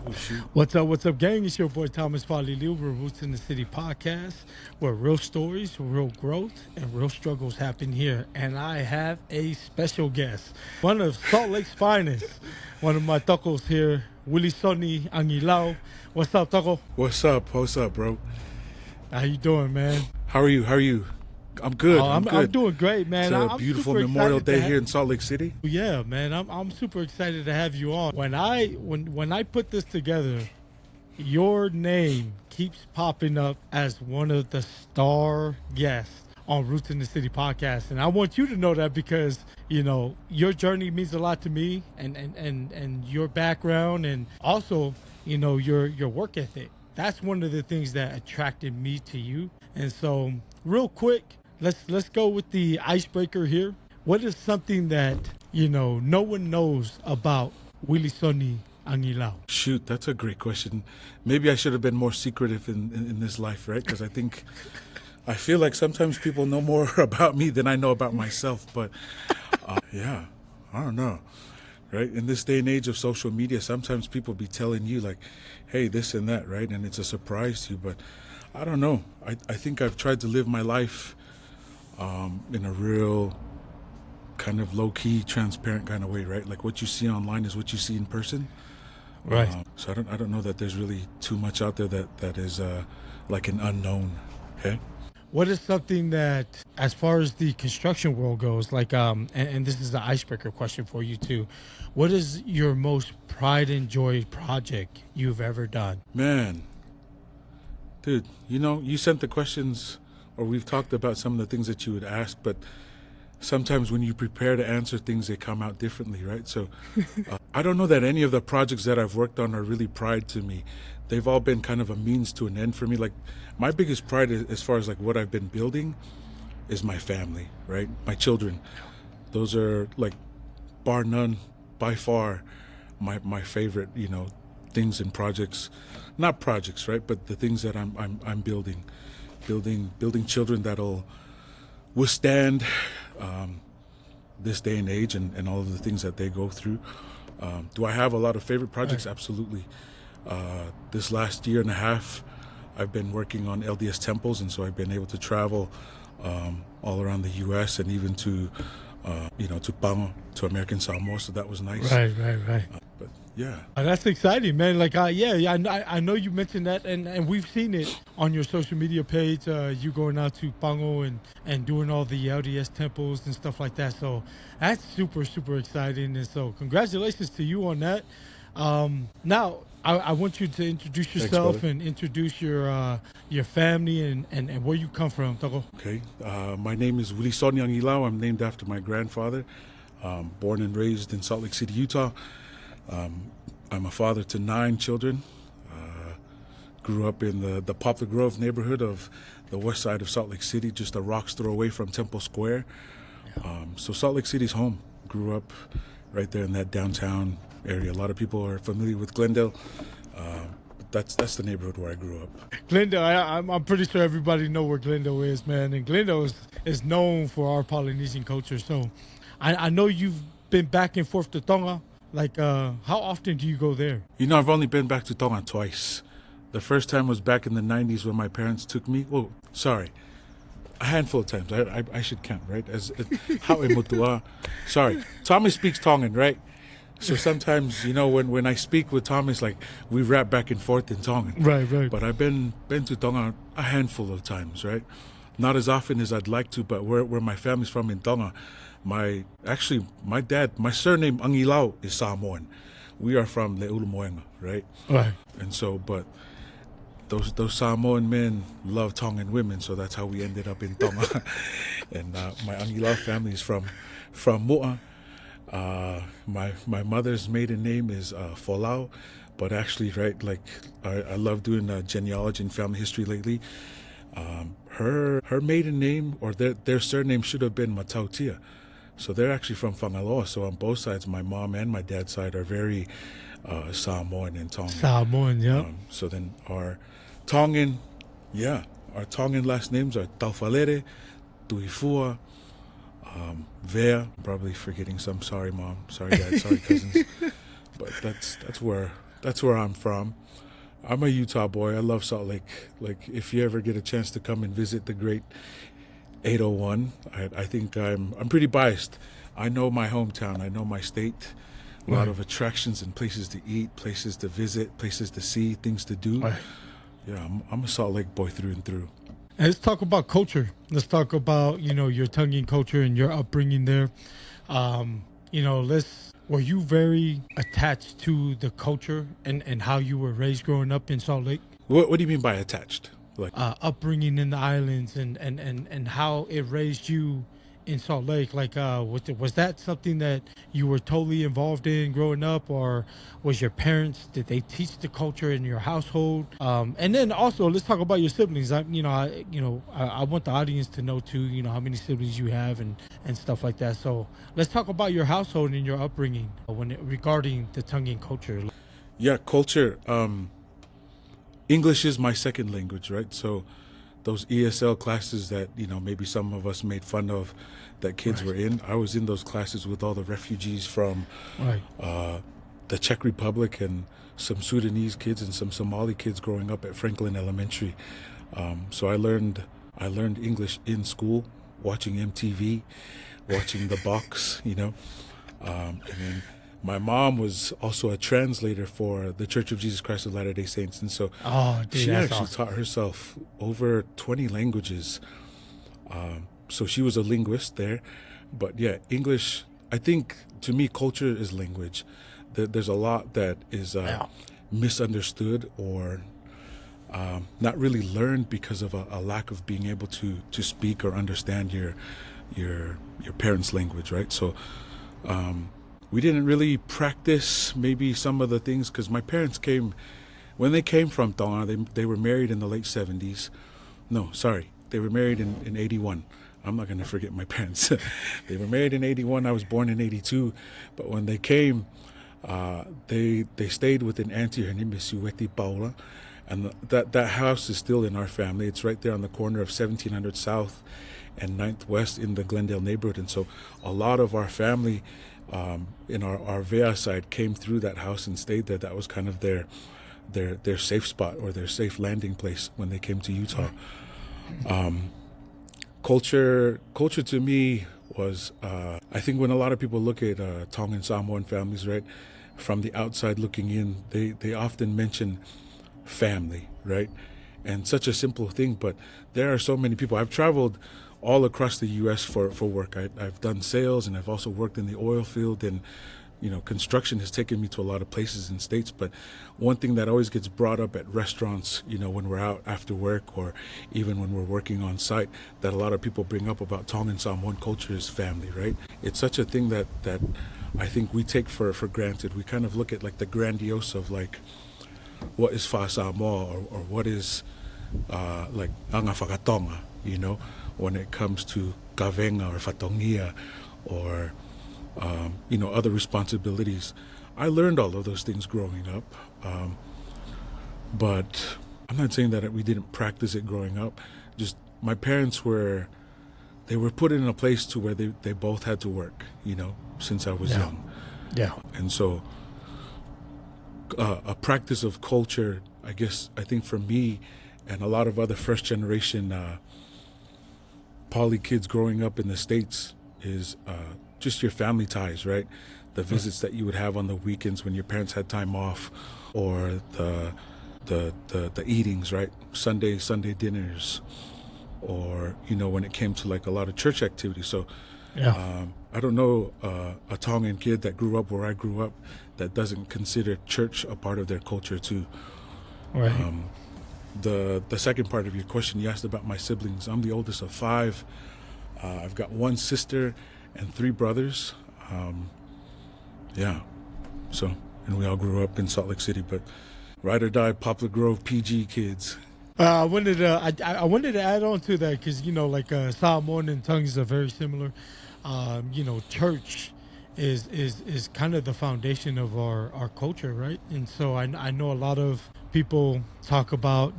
Oh, shoot. What's up, gang? It's your boy Thomas Faaliliu. We're Roots in the City podcast, where real stories, real growth, and real struggles happen here. And I have a special guest, one of Salt Lake's finest, one of my tacos here, Uilisoni Angilau. What's up, taco? What's up? What's up, bro? How you doing, man? How are you? How are you? I'm good. I'm I'm good. doing great, man. It's a I'm beautiful super Memorial excited to Day ha- here in Salt Lake City. Yeah, man. I'm super excited to have you on. When I put this together, your name keeps popping up as one of the star guests on Roots in the City podcast. And I want you to know that because, you know, your journey means a lot to me and your background and also, you know, your work ethic. That's one of the things that attracted me to you. And so real quick, let's go with the icebreaker here. What is something that, you know, no one knows about Uilisoni Angilau? Shoot, that's a great question. Maybe I should have been more secretive in this life, right? Because I feel like sometimes people know more about me than I know about myself. But yeah, I don't know, right? In this day and age of social media, sometimes people be telling you like, hey, this and that, right? And it's a surprise to you. But I don't know. I think I've tried to live my life in a real kind of low-key, transparent kind of way, right? Like what you see online is what you see in person. Right. So I don't know that there's really too much out there that is like an unknown. Okay. What is something that, as far as the construction world goes, like, and this is the icebreaker question for you too. What is your most pride and joy project you've ever done? Man, dude, you know, you sent the questions, or we've talked about some of the things that you would ask, but sometimes when you prepare to answer things, they come out differently, right? So I don't know that any of the projects that I've worked on are really pride to me. They've all been kind of a means to an end for me. Like my biggest pride as far as like what I've been building is my family, right? My children. Those are like bar none, by far, my favorite, you know, things and projects. Not projects, right? But the things that I'm building children that'll withstand this day and age and all of the things that they go through. Do I have a lot of favorite projects? Right. Absolutely. This last year and a half, I've been working on LDS temples, and so I've been able to travel all around the U.S. and even to Pango, to American Samoa. So that was nice. Right. But yeah. That's exciting, man. Like, I know you mentioned that, and we've seen it on your social media page. You going out to Pango and doing all the LDS temples and stuff like that. So that's super exciting, and so congratulations to you on that. Now I want you to introduce yourself and introduce your family and where you come from, Togo. Okay. My name is Uilisoni Angilau. I'm named after my grandfather. Born and raised in Salt Lake City, Utah. I'm a father to 9 children. Grew up in the Poplar Grove neighborhood of the west side of Salt Lake City, just a rock's throw away from Temple Square. So Salt Lake City's home. Grew up right there in that downtown area. A lot of people are familiar with Glendale. But that's the neighborhood where I grew up. Glendale, I'm pretty sure everybody know where Glendale is, man. And Glendale is known for our Polynesian culture. So I know you've been back and forth to Tonga. Like, how often do you go there? You know, I've only been back to Tonga twice. The first time was back in the 90s when my parents took me. Oh, sorry. A handful of times. I should count, right? How emotua. Sorry. Thomas speaks Tongan, right? So sometimes, you know, when I speak with Thomas, like, we rap back and forth in Tongan. Right. But I've been to Tonga a handful of times, right? Not as often as I'd like to, but where my family's from in Tonga, my dad, my surname Angilau is Samoan. We are from Le'ulumoenga, right? Right. And so, but those Samoan men love Tongan women, so that's how we ended up in Tonga. And my Angilau family is from Mo'a. My mother's maiden name is Folau, but actually, right, like I love doing genealogy and family history lately. Her maiden name or their surname should have been Matautia. So they're actually from Whangaloa. So on both sides, my mom and my dad's side are very Samoan and Tongan. Samoan, yeah. So then our Tongan last names are Taufalere, Tuifua, Vea. I'm probably forgetting some. Sorry, Mom. Sorry, Dad. Sorry, cousins. But that's where That's where I'm from. I'm a Utah boy. I love Salt Lake. Like, if you ever get a chance to come and visit the great 801, I think I'm pretty biased. I know my hometown. I know my state. A lot Right. of attractions and places to eat, places to visit, places to see, things to do. Right. Yeah, I'm a Salt Lake boy through and through. And let's talk about culture. Let's talk about, your Tongan culture and your upbringing there. Were you very attached to the culture and how you were raised growing up in Salt Lake? What do you mean by attached? Like, Upbringing in the islands and how it raised you in Salt Lake. Like, was that something that you were totally involved in growing up, or was your parents, did they teach the culture in your household? And then also let's talk about your siblings. I want the audience to know too, how many siblings you have and stuff like that. So let's talk about your household and your upbringing regarding the Tongan culture. yeah, culture. English is my second language, right? So those ESL classes that, maybe some of us made fun of that kids were in, I was in those classes with all the refugees from Right. the Czech Republic and some Sudanese kids and some Somali kids growing up at Franklin Elementary. So I learned English in school, watching MTV, watching The Box, and then my mom was also a translator for the Church of Jesus Christ of Latter-day Saints, and so Oh, dude, she that's actually awesome. taught herself over 20 languages. So she was a linguist there. But yeah, English, I think to me, culture is language. There's a lot that is Yeah. misunderstood or not really learned because of a lack of being able to speak or understand your parents' language, right? So we didn't really practice maybe some of the things because my parents when they came from Tonga, they were married in the late 70s. No, sorry, they were married in 81. I'm not going to forget my parents. They were married in 81. I was born in 82. But when they came, they stayed with an auntie. Her name is Sueti Paula. And that house is still in our family. It's right there on the corner of 1700 South and 9th West in the Glendale neighborhood. And so a lot of our family in our Vea side came through that house and stayed there. That was kind of their safe spot or their safe landing place when they came to Utah. Culture to me was, I think when a lot of people look at Tongan Samoan families, right, from the outside looking in, they often mention family, right? And such a simple thing, but there are so many people. I've traveled all across the U.S. for work. I've done sales, and I've also worked in the oil field, and construction has taken me to a lot of places and states. But one thing that always gets brought up at restaurants, when we're out after work or even when we're working on site, that a lot of people bring up about Tongan Samoan culture is family, right? It's such a thing that I think we take for granted. We kind of look at like the grandiose of like what is Fa Samoa or what is like Anga Whakatonga, when it comes to Kavenga or Fatongia or other responsibilities. I learned all of those things growing up, but I'm not saying that we didn't practice it growing up. Just my parents were put in a place to where they both had to work, since I was young. Yeah. And so a practice of culture, I think for me and a lot of other first generation poly kids growing up in the States is just your family ties, right? The visits that you would have on the weekends when your parents had time off, or the eatings, right? Sunday dinners, or when it came to like a lot of church activities. So Yeah. I don't know a Tongan kid that grew up where I grew up that doesn't consider church a part of their culture too. Right. The second part of your question, you asked about my siblings. I'm the oldest of 5. I've got 1 sister and 3 brothers. Yeah. So, and we all grew up in Salt Lake City, but ride or die, Poplar Grove, PG kids. I wanted to add on to that because Samoan and tongues are very similar. Church is kind of the foundation of our culture, right? And so I know a lot of people talk about,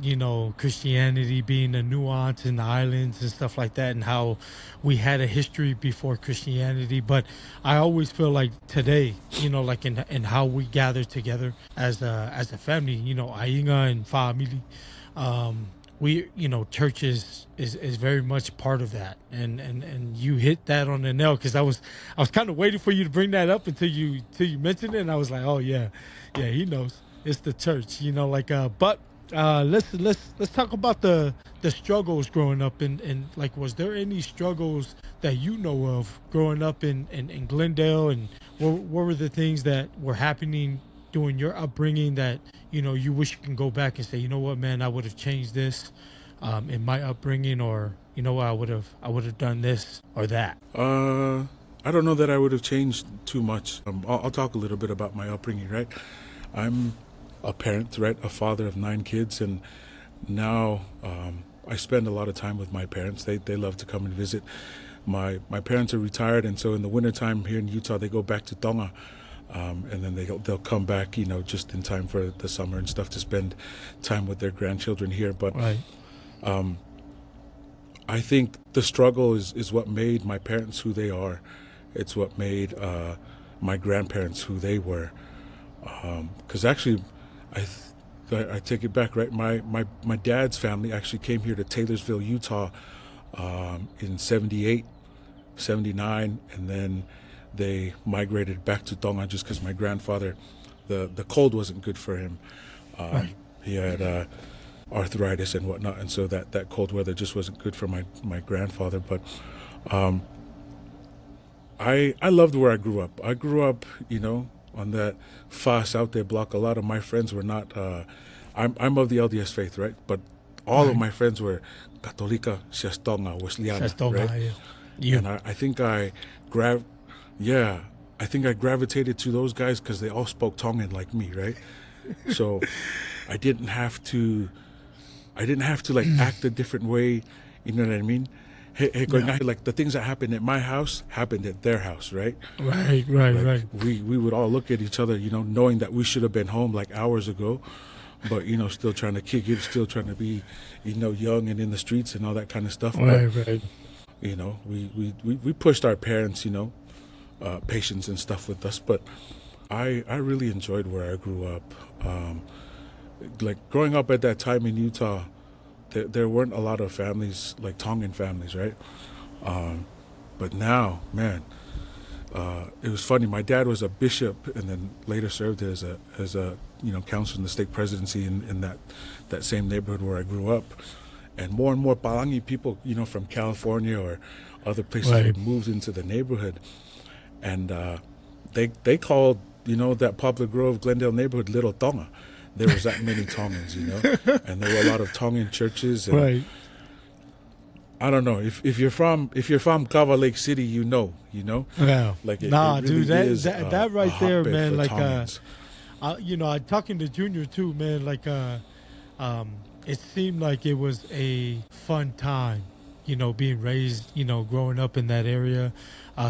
Christianity being a nuance in the islands and stuff like that, and how we had a history before Christianity. But I always feel like today, like in how we gather together as a family, Ainga and family, we, church is very much part of that, and you hit that on the nail, because I was kind of waiting for you to bring that up until you mentioned it, and I was like, oh yeah, he knows it's the church, but let's talk about the struggles growing up, and like, was there any struggles that you know of growing up in Glendale, and what were the things that were happening during your upbringing that you wish you can go back and say, you know what, man, I would have changed this in my upbringing, or I would have done this or that? I don't know that I would have changed too much. I'll talk a little bit about my upbringing, right? I'm a parent, right? A father of 9 kids, and now I spend a lot of time with my parents. They love to come and visit. My parents are retired, and so in the wintertime here in Utah, they go back to Tonga. And then they'll come back, just in time for the summer and stuff, to spend time with their grandchildren here. But Right. I think the struggle is what made my parents who they are. It's what made my grandparents who they were. Because actually, I take it back, right? My dad's family actually came here to Taylorsville, Utah, in 78, 79, and then they migrated back to Tonga just because my grandfather, the cold wasn't good for him. Right. He had arthritis and whatnot, and so that cold weather just wasn't good for my grandfather. But I loved where I grew up. I grew up, on that far south there block. A lot of my friends were not. I'm of the LDS faith, right? But all of my friends were Katolika, Siastonga, Wesleyana, Sestonga, right? yeah. And I think I gravitated to those guys because they all spoke Tongan like me, right? So I didn't have to like act a different way. You know what I mean? Like the things that happened at my house happened at their house, right? Right. Like, we would all look at each other, knowing that we should have been home like hours ago, but still trying to kick it, still trying to be, young and in the streets and all that kind of stuff. Right. We pushed our parents, patience and stuff with us, but I really enjoyed where I grew up. Like growing up at that time in Utah, there weren't a lot of families like Tongan families, right? But now, man, it was funny. My dad was a bishop, and then later served as a council in the state presidency in that same neighborhood where I grew up. And more Palangi people, from California or other places, Right. had moved into the neighborhood, and they called that Poplar Grove, Glendale neighborhood Little Tonga. There was that many Tongans, and there were a lot of Tongan churches. And Right. I don't know if you're from Cava Lake City, Yeah. like it Nah, really dude, that is that a right there, hotbed man. for Like, Tongans. I talking to Junior too, man. Like, it seemed like it was a fun time, being raised, growing up in that area.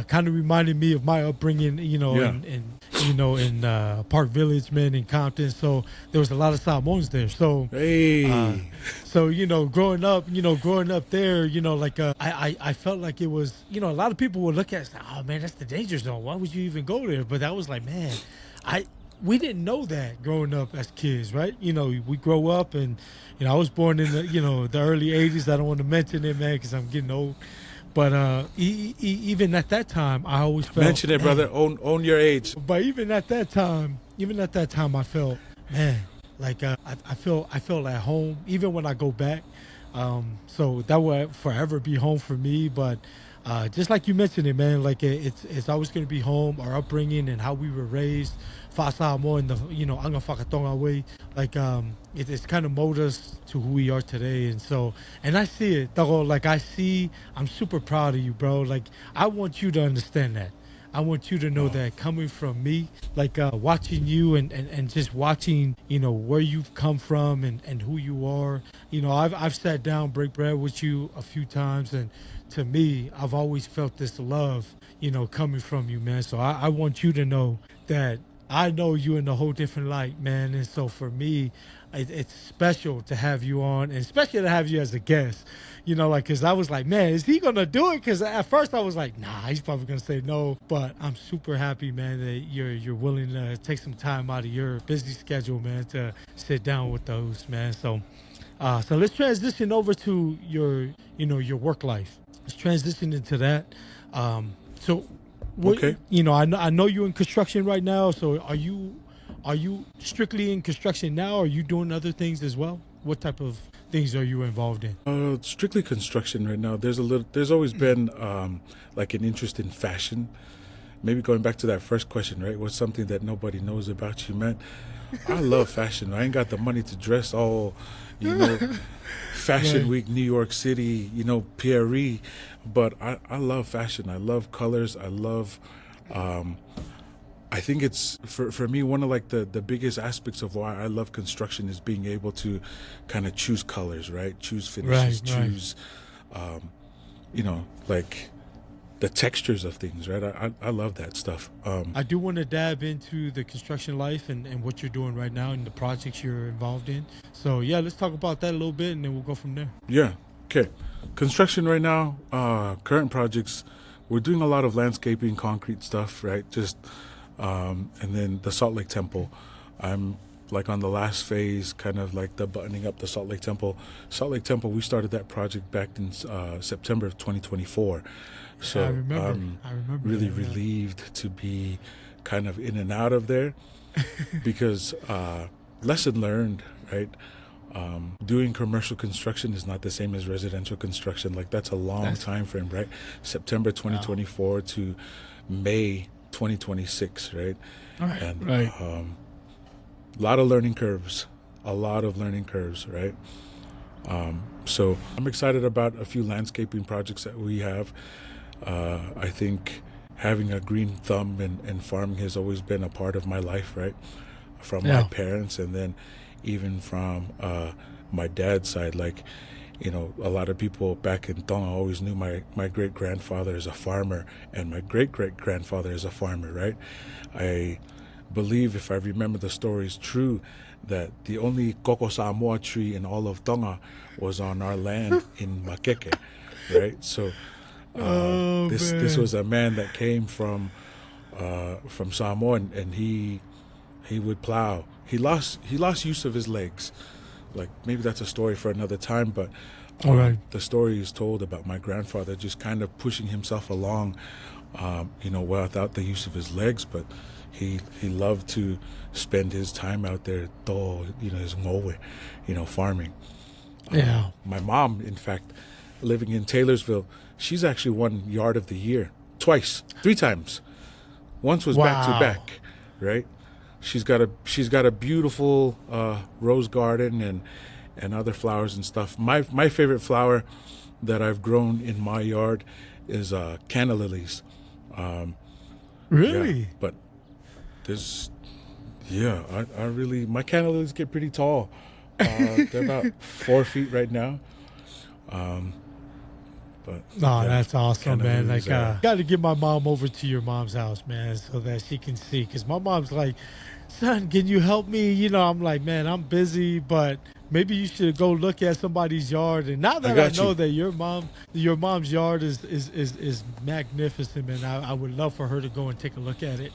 Kind of reminded me of my upbringing, Yeah. in Park Village, man, in Compton. So there was a lot of Samoans there. So, Hey, so growing up there, like I felt like it was, a lot of people would look at us like, oh man, that's the danger zone. Why would you even go there? But that was like, man, we didn't know that growing up as kids, right? We grow up, and I was born in the the early '80s. I don't want to mention it, man, because I'm getting old. But even at that time, I always felt, mention it, man. brother. Own your age. But even at that time, I felt, man, like I feel at home. Even when I go back, so that will forever be home for me. But just like you mentioned it, man, like it's always going to be home. Our upbringing and how we were raised, Fasa more in the Anga Whakatonga way, like it's kind of molded us to who we are today. And so, and I see it, Tago, like I'm super proud of you, bro. Like I want you to understand that. I want you to know that coming from me, like watching you and just watching, where you've come from and who you are. I've sat down, break bread with you a few times, and to me, I've always felt this love, coming from you, man. So I want you to know that I know you in a whole different light, man. And so for me, it's special to have you on, and especially to have you as a guest. Because I was like, man, is he gonna do it? Because at first I was like, nah, he's probably gonna say no. But I'm super happy, man, that you're willing to take some time out of your busy schedule, man, to sit down with those, man. So let's transition over to your work life. Let's transition into that. So, Okay. I know you're in construction right now. So are you strictly in construction now? Or are you doing other things as well? What type of things are you involved in? Strictly construction right now. There's always been like an interest in fashion. Maybe going back to that first question, right? What's something that nobody knows about you, man? I love fashion. I ain't got the money to dress all, Fashion Right. Week, New York City, Pierre, but I love fashion. I love colors. I think it's for me one of like the biggest aspects of why I love construction is being able to kind of choose colors, right? Choose finishes, Right. choose like the textures of things, right? I love that stuff. I do want to dab into the construction life and what you're doing right now and the projects you're involved in. So yeah, let's talk about that a little bit and then we'll go from there. Yeah. Okay. Construction right now, current projects, we're doing a lot of landscaping, concrete stuff, right? Just and then the Salt Lake Temple. I'm like on the last phase, kind of like the buttoning up the Salt Lake Temple. Salt Lake Temple, we started that project back in September of 2024. So I remember. I'm I remember really that, yeah. relieved to be kind of in and out of there because lesson learned, right? Doing commercial construction is not the same as residential construction. Like that's a long That's time frame, right? September wow. 2024 to May 2026, right? Right. And Right. a lot of learning curves, right? So I'm excited about a few landscaping projects that we have. I think having a green thumb and farming has always been a part of my life, right? From my Yeah. parents and then even from my dad's side. Like, a lot of people back in Tonga always knew my great-grandfather is a farmer and my great-great-grandfather is a farmer, right? I believe, if I remember the story is true, that the only Koko Samoa tree in all of Tonga was on our land in Makeke, right? So Oh this man. was a man that came from Samoa, and he would plow. He lost use of his legs. Like maybe that's a story for another time, but All right. the story is told about my grandfather just kind of pushing himself along, without the use of his legs, but he loved to spend his time out there, his ngowe, farming. Yeah. My mom, in fact, living in Taylorsville, she's actually won Yard of the Year twice, three times. Once was back to Wow. back, right? She's got a beautiful rose garden and other flowers and stuff. My favorite flower that I've grown in my yard is canna lilies. Yeah, Really? but there's yeah, I really my canna lilies get pretty tall. They're about 4 feet right now. But No, yeah, that's awesome, canna man. lilies Like, are got to get my mom over to your mom's house, man, so that she can see. Cause my mom's like, son, can you help me? I'm like, man, I'm busy, but maybe you should go look at somebody's yard. And now I that I got know you. that your mom's yard is magnificent, man. I would love for her to go and take a look at it.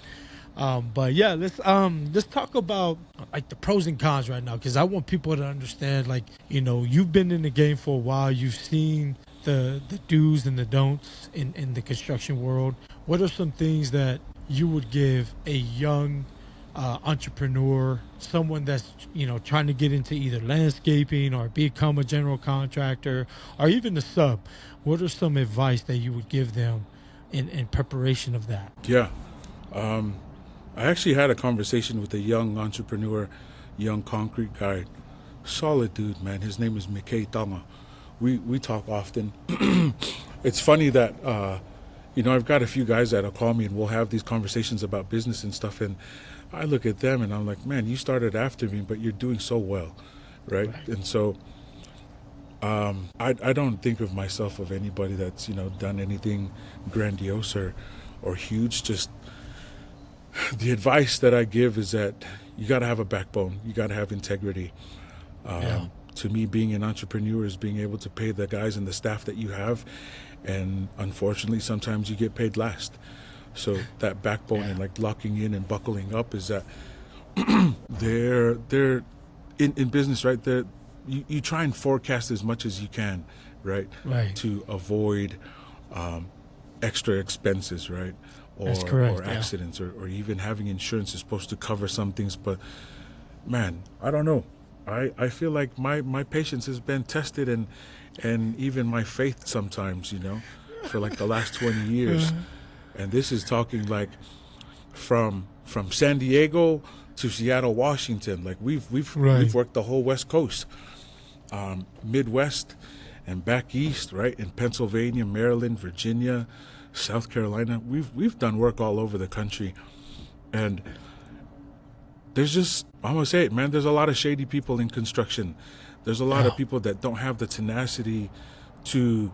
But yeah, let's talk about like the pros and cons right now, because I want people to understand, like, you've been in the game for a while, you've seen the do's and the don'ts in the construction world. What are some things that you would give a young entrepreneur, someone that's trying to get into either landscaping or become a general contractor or even a sub? What are some advice that you would give them in preparation of that? Yeah. I actually had a conversation with a young entrepreneur, young concrete guy, solid dude, man. His name is Mikei Tama. We talk often. It's funny that I've got a few guys that'll call me and we'll have these conversations about business and stuff. And I look at them and I'm like, man, you started after me, but you're doing so well, right? And so I don't think of myself of anybody that's, done anything grandiose or huge. Just the advice that I give is that you got to have a backbone. You got to have integrity. To me, being an entrepreneur is being able to pay the guys and the staff that you have. And unfortunately, sometimes you get paid last. So that backbone and like locking in and buckling up is that they're in business, right? You try and forecast as much as you can, right? To avoid extra expenses, right? Or accidents, or even having insurance is supposed to cover some things. But man, I don't know. I feel like my patience has been tested and even my faith sometimes, for like the last 20 years. And this is talking like from San Diego to Seattle, Washington. Like we've worked the whole West Coast, Midwest and back east, right? In Pennsylvania, Maryland, Virginia, South Carolina. We've done work all over the country. And there's just, I'm going to say it, man, there's a lot of shady people in construction. There's a lot of people that don't have the tenacity to,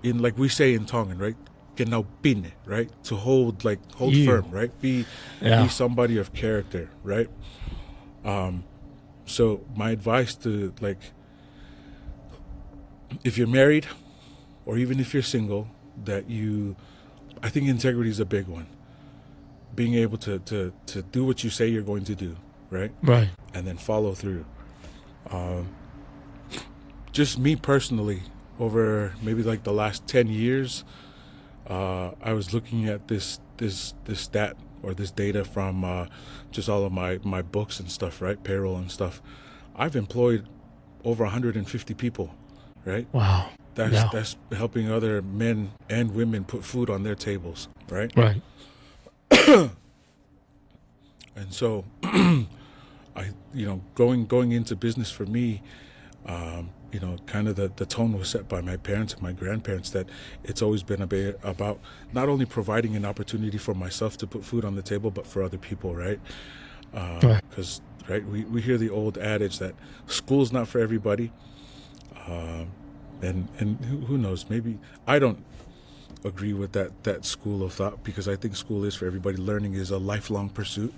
like we say in Tongan, right? Pine, right? To hold firm, right? Be somebody of character, right? So my advice to, if you're married or even if you're single, I think integrity is a big one. Being able to do what you say you're going to do, right? Right. And then follow through. Just me personally, over maybe like the last 10 years, I was looking at this stat or this data from just all of my books and stuff, right? Payroll and stuff. I've employed over 150 people, right? Wow. That's helping other men and women put food on their tables, right? Right. And so, going into business for me, kind of the tone was set by my parents and my grandparents that it's always been about not only providing an opportunity for myself to put food on the table, but for other people, right? Because, we hear the old adage that school's not for everybody. And who knows, maybe I don't agree with that school of thought, because I think school is for everybody. Learning is a lifelong pursuit.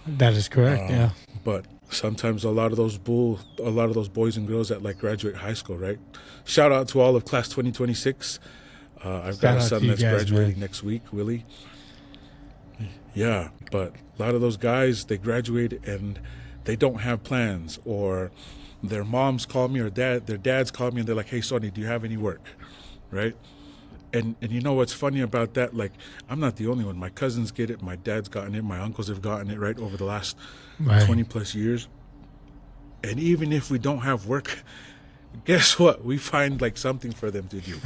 That is correct. But sometimes a lot of those boys and girls that graduate high school, right? Shout out to all of class 2026. I've got a son that's graduating next week, Willie. Yeah, but a lot of those guys, they graduate and they don't have plans, or their moms call me or their dads call me and they're like, "Hey, Sonny, do you have any work?" Right? And you know what's funny about that? I'm not the only one. My cousins get it. My dad's gotten it. My uncles have gotten it, right, over the last 20 plus years. And even if we don't have work, guess what? We find something for them to do,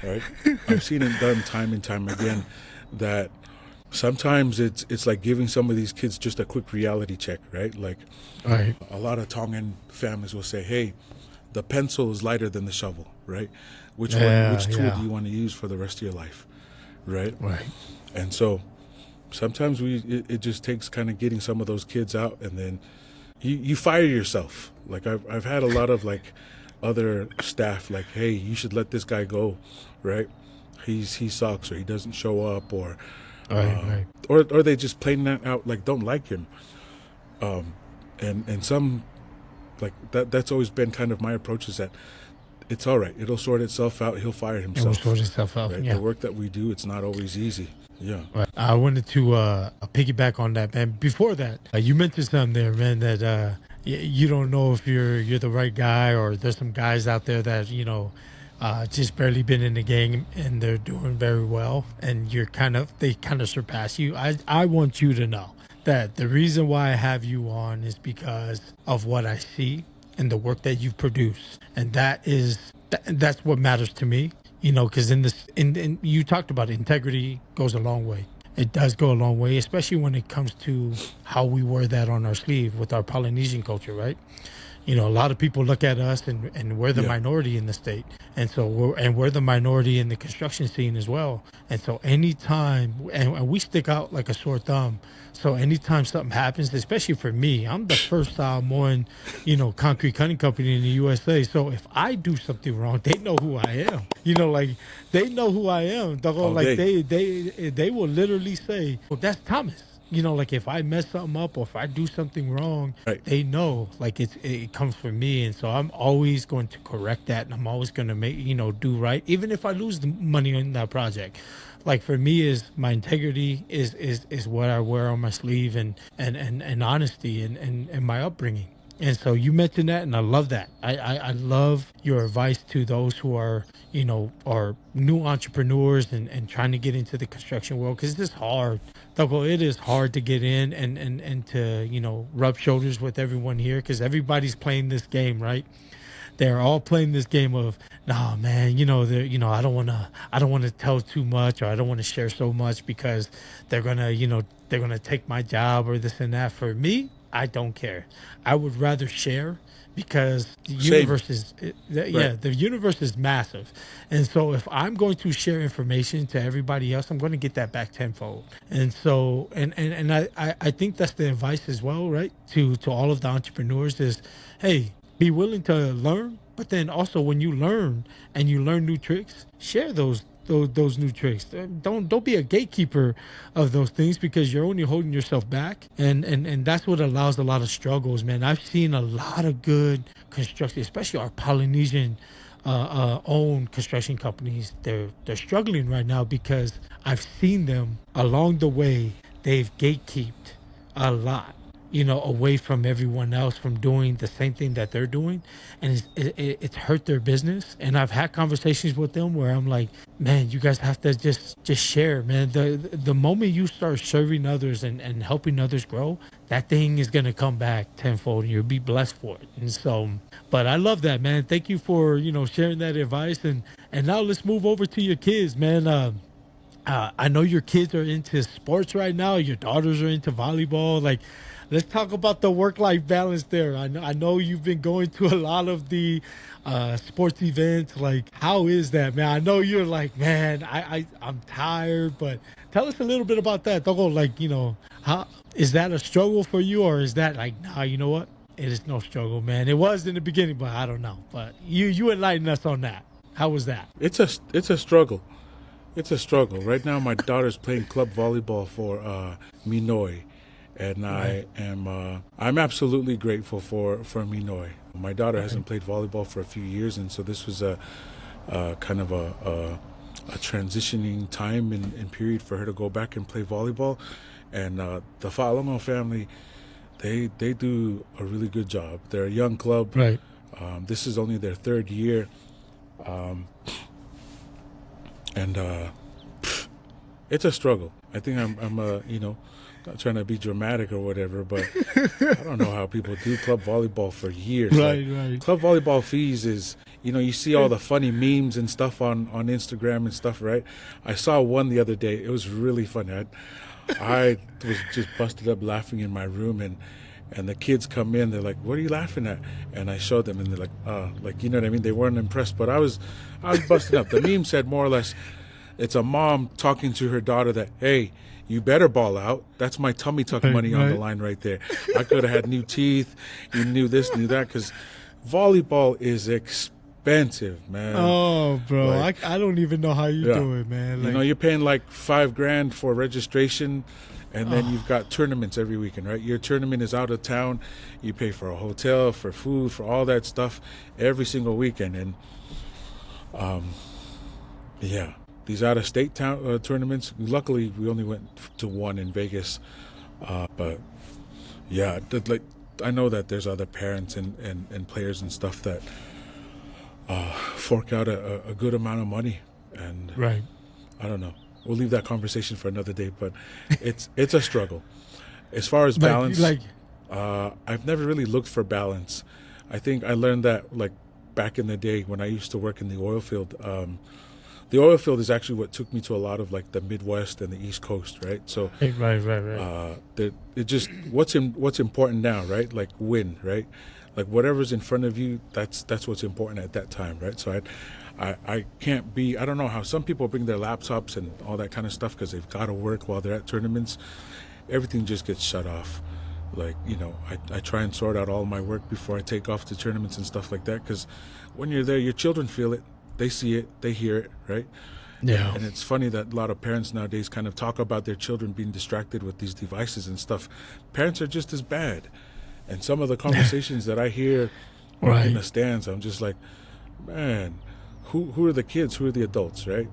right? I've seen it done time and time again that sometimes it's like giving some of these kids just a quick reality check, right? A lot of Tongan families will say, "Hey, the pencil is lighter than the shovel," right? Which tool do you want to use for the rest of your life, right? Right. And so sometimes it just takes kind of getting some of those kids out, and then you fire yourself. I've had a lot of other staff "Hey, you should let this guy go," right? He sucks, or he doesn't show up, or or they just plain out don't like him. And some that's always been kind of my approach, is that it's all right. It'll sort itself out. He'll fire himself. It'll sort itself out. Right? Yeah. The work that we do, it's not always easy. Yeah. Right. I wanted to piggyback on that, man. Before that, you mentioned something there, man, that you don't know if you're the right guy, or there's some guys out there that just barely been in the game and they're doing very well, and they kind of surpass you. I want you to know that the reason why I have you on is because of what I see and the work that you've produced, and that's what matters to me. Because in you talked about it, integrity goes a long way. It does go a long way, especially when it comes to how we wear that on our sleeve with our Polynesian culture, right? a lot of people look at us and we're the Yeah. minority in the state. And so we're the minority in the construction scene as well. And so anytime, and we stick out like a sore thumb. So anytime something happens, especially for me, I'm the first Samoan, concrete cutting company in the USA. So if I do something wrong, they know who I am. Like they know who I am. All Like day. they will literally say, well, that's Thomas. Like if I mess something up or if I do something wrong, Right. they know like it comes from me. And so I'm always going to correct that, and I'm always going to make, do right, even if I lose the money on that project. Like for me, is my integrity is what I wear on my sleeve, and honesty and my upbringing. And so you mentioned that, and I love that. I love your advice to those who are, are new entrepreneurs and trying to get into the construction world, because it's hard. It is hard to get in and to, rub shoulders with everyone here, because everybody's playing this game, right? They're all playing this game of, nah, man, I don't want to tell too much, or I don't want to share so much because they're gonna, they're gonna take my job or this and that. For me, I don't care. I would rather share, because the Same. universe is, Right. the universe is massive. And so if I'm going to share information to everybody else, I'm going to get that back tenfold. And so, and I think that's the advice as well, right? To all of the entrepreneurs is, hey, be willing to learn, but then also when you learn and you learn new tricks, share those new tricks. Don't be a gatekeeper of those things, because you're only holding yourself back, and that's what allows a lot of struggles, man. I've seen a lot of good construction, especially our Polynesian owned construction companies. They're struggling right now because I've seen them along the way. They've gatekeeped a lot, away from everyone else from doing the same thing that they're doing. And it's hurt their business. And I've had conversations with them where I'm like, man, you guys have to just share, man. The moment you start serving others and helping others grow, that thing is going to come back tenfold, and you'll be blessed for it. And so, but I love that, man. Thank you for, sharing that advice. And now let's move over to your kids, man. I know your kids are into sports right now. Your daughters are into volleyball. Like, let's talk about the work-life balance there. I know you've been going to a lot of the sports events. Like, how is that, man? I know you're like, man, I'm tired, but tell us a little bit about that. Don't go like, how is that a struggle for you, or is that like, nah, you know what? It is no struggle, man. It was in the beginning, but I don't know. But you enlighten us on that. How was that? It's a struggle. It's a struggle. Right now, my daughter's playing club volleyball for Minoi, and Right. I'm absolutely grateful for Minoi. My daughter hasn't played volleyball for a few years, and so this was a kind of a transitioning time and period for her to go back and play volleyball. And the Faaliliu family, they do a really good job. They're a young club. Right. This is only their third year. And it's a struggle. I think I'm not trying to be dramatic or whatever, but I don't know how people do club volleyball for years. Right, Like, right. club volleyball fees is, you see all the funny memes and stuff on Instagram and stuff, right? I saw one the other day. It was really funny. I was just busted up laughing in my room, and the kids come in. They're like, "What are you laughing at?" And I showed them, and they're like, you know what I mean? They weren't impressed, but I was busted up. The meme said more or less, it's a mom talking to her daughter that, "Hey, you better ball out. That's my tummy tuck Right, money on the right. line right there. I could have had new teeth. You knew this, knew that, because volleyball is expensive, man. Oh, bro, Like, I don't even know how you yeah. do it, man. Like, You're paying like $5,000 for registration, and then Oh. you've got tournaments every weekend, right? Your tournament is out of town. You pay for a hotel, for food, for all that stuff every single weekend. And yeah, these out-of-state tournaments. Luckily, we only went to one in Vegas, but yeah, like I know that there's other parents and players and stuff that fork out a good amount of money, and right. I don't know. We'll leave that conversation for another day, but it's a struggle. As far as Like, balance, like, I've never really looked for balance. I think I learned that like back in the day when I used to work in the oil field. the oil field is actually what took me to a lot of like the Midwest and the East Coast, right? So Right. it just what's important now, right? Like win, right? Like whatever's in front of you, that's what's important at that time, right? So I can't be. I don't know how some people bring their laptops and all that kind of stuff because they've got to work while they're at tournaments. Everything just gets shut off. Like, I try and sort out all my work before I take off to tournaments and stuff like that, because when you're there, your children feel it, they see it, they hear it, right? Yeah. And it's funny that a lot of parents nowadays kind of talk about their children being distracted with these devices and stuff. Parents are just as bad. And some of the conversations that I hear in the stands, I'm just like, man, who are the kids? Who are the adults, right?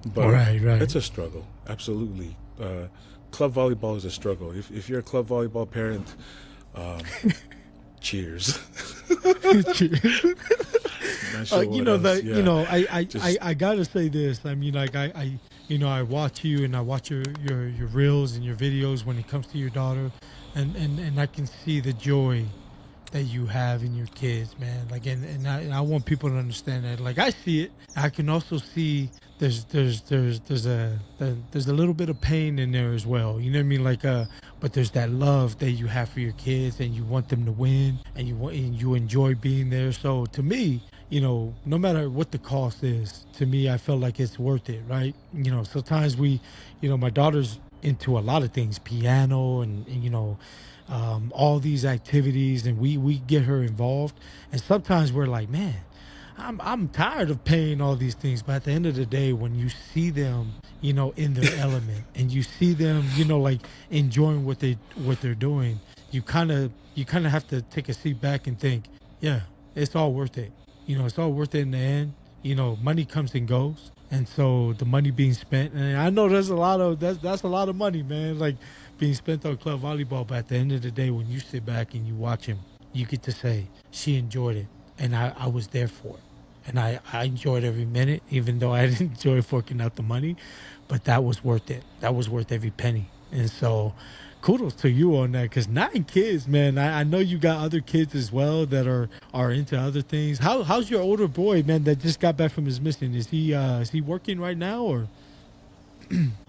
But it's a struggle, absolutely. Club volleyball is a struggle. If you're a club volleyball parent, cheers. I gotta say this. I mean, like I watch you and I watch your reels and your videos when it comes to your daughter, and I can see the joy that you have in your kids, man. Like, and I want people to understand that. Like, I see it. I can also see there's a little bit of pain in there as well. You know what I mean? Like, but there's that love that you have for your kids, and you want them to win, and you enjoy being there. So to me, no matter what the cost is, to me, I feel like it's worth it, right? Sometimes my daughter's into a lot of things, piano and all these activities, and we get her involved, and sometimes we're like, man, I'm tired of paying all these things, but at the end of the day, when you see them in their element, and you see them like enjoying what they're doing, you kind of have to take a seat back and think, yeah, it's all worth it. It's all worth it in the end. Money comes and goes, and so the money being spent, and I know there's that's a lot of money, man, like being spent on club volleyball, but at the end of the day, when you sit back and you watch him, you get to say, she enjoyed it, and I was there for it, and I enjoyed every minute, even though I didn't enjoy forking out the money, but that was worth it. That was worth every penny. And so kudos to you on that, because 9 kids, man. I know you got other kids as well that are into other things. How's your older boy, man, that just got back from his mission? Is he working right now, or?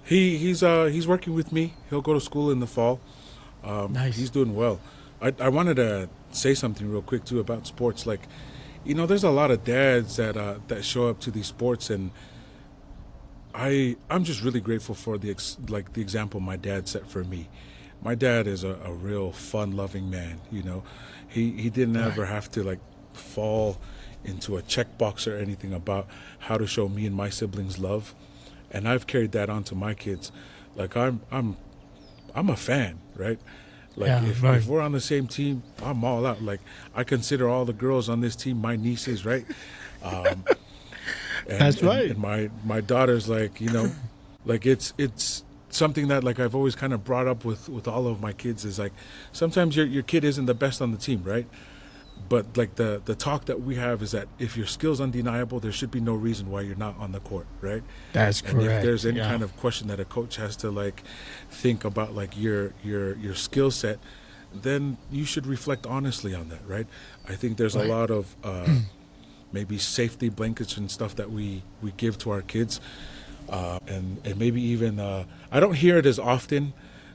He's working with me. He'll go to school in the fall. Nice. He's doing well. I wanted to say something real quick too about sports. Like, there's a lot of dads that show up to these sports, and I'm just really grateful for the example my dad set for me. My dad is a real fun-loving man. He didn't ever have to like fall into a checkbox or anything about how to show me and my siblings love, and I've carried that on to my kids. Like, I'm a fan, right? Like, if we're on the same team, I'm all out. Like, I consider all the girls on this team my nieces, right? That's right. And my daughter's like, like it's something that like I've always kind of brought up with all of my kids is like, sometimes your kid isn't the best on the team, right? But like the talk that we have is that if your skill's undeniable, there should be no reason why you're not on the court, right? That's correct. And if there's any kind of question that a coach has to like think about like your skill set, then you should reflect honestly on that, right? I think there's a lot of maybe safety blankets and stuff that we give to our kids, and maybe even I don't hear it as often,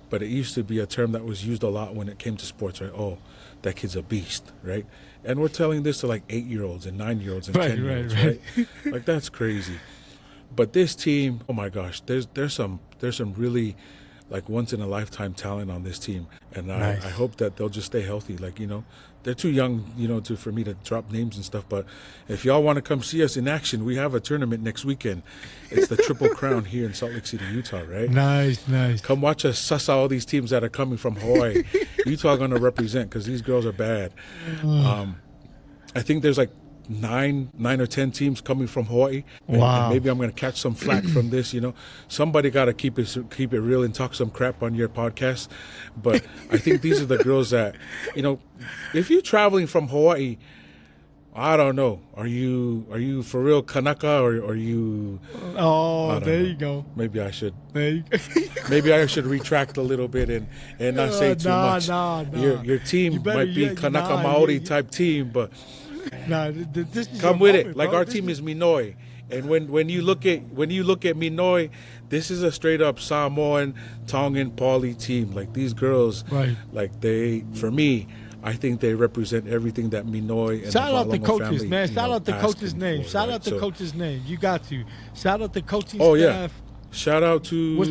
but it used to be a term that was used a lot when it came to sports, right? Oh, that kid's a beast, right? And we're telling this to like 8-year-olds and 9-year-olds and 10-year-olds, right? Like, that's crazy. But this team, oh my gosh, there's some really like once in a lifetime talent on this team, and I hope that they'll just stay healthy. Like, they're too young, for me to drop names and stuff. But if y'all want to come see us in action, we have a tournament next weekend. It's the Triple Crown here in Salt Lake City, Utah, right? Nice. Come watch us suss out all these teams that are coming from Hawaii. Utah going to represent, because these girls are bad. I think there's like 9 or 10 teams coming from Hawaii. Wow. And maybe I'm going to catch some flack from this. Somebody got to keep it real and talk some crap on your podcast. But I think these are the girls that, if you're traveling from Hawaii, I don't know. Are you for real Kanaka, or are you? Oh, there you go. Maybe I should. There you go. Maybe I should retract a little bit and not say too much. No. Your team might be Kanaka Maori type team, but This is come your with moment, it. Like, bro. our team is Minoi. And when you look at Minoy, this is a straight up Samoan, Tongan, Pauli team. Like these girls, Right. like they, for me, I think they represent everything that Minoy and Shout out the the Valomo coaches, family, man. Shout out the coaches' asking names. for, Shout right? out the So- coaches' names. You got to. Shout out the coaching Oh yeah, staff. shout out What's-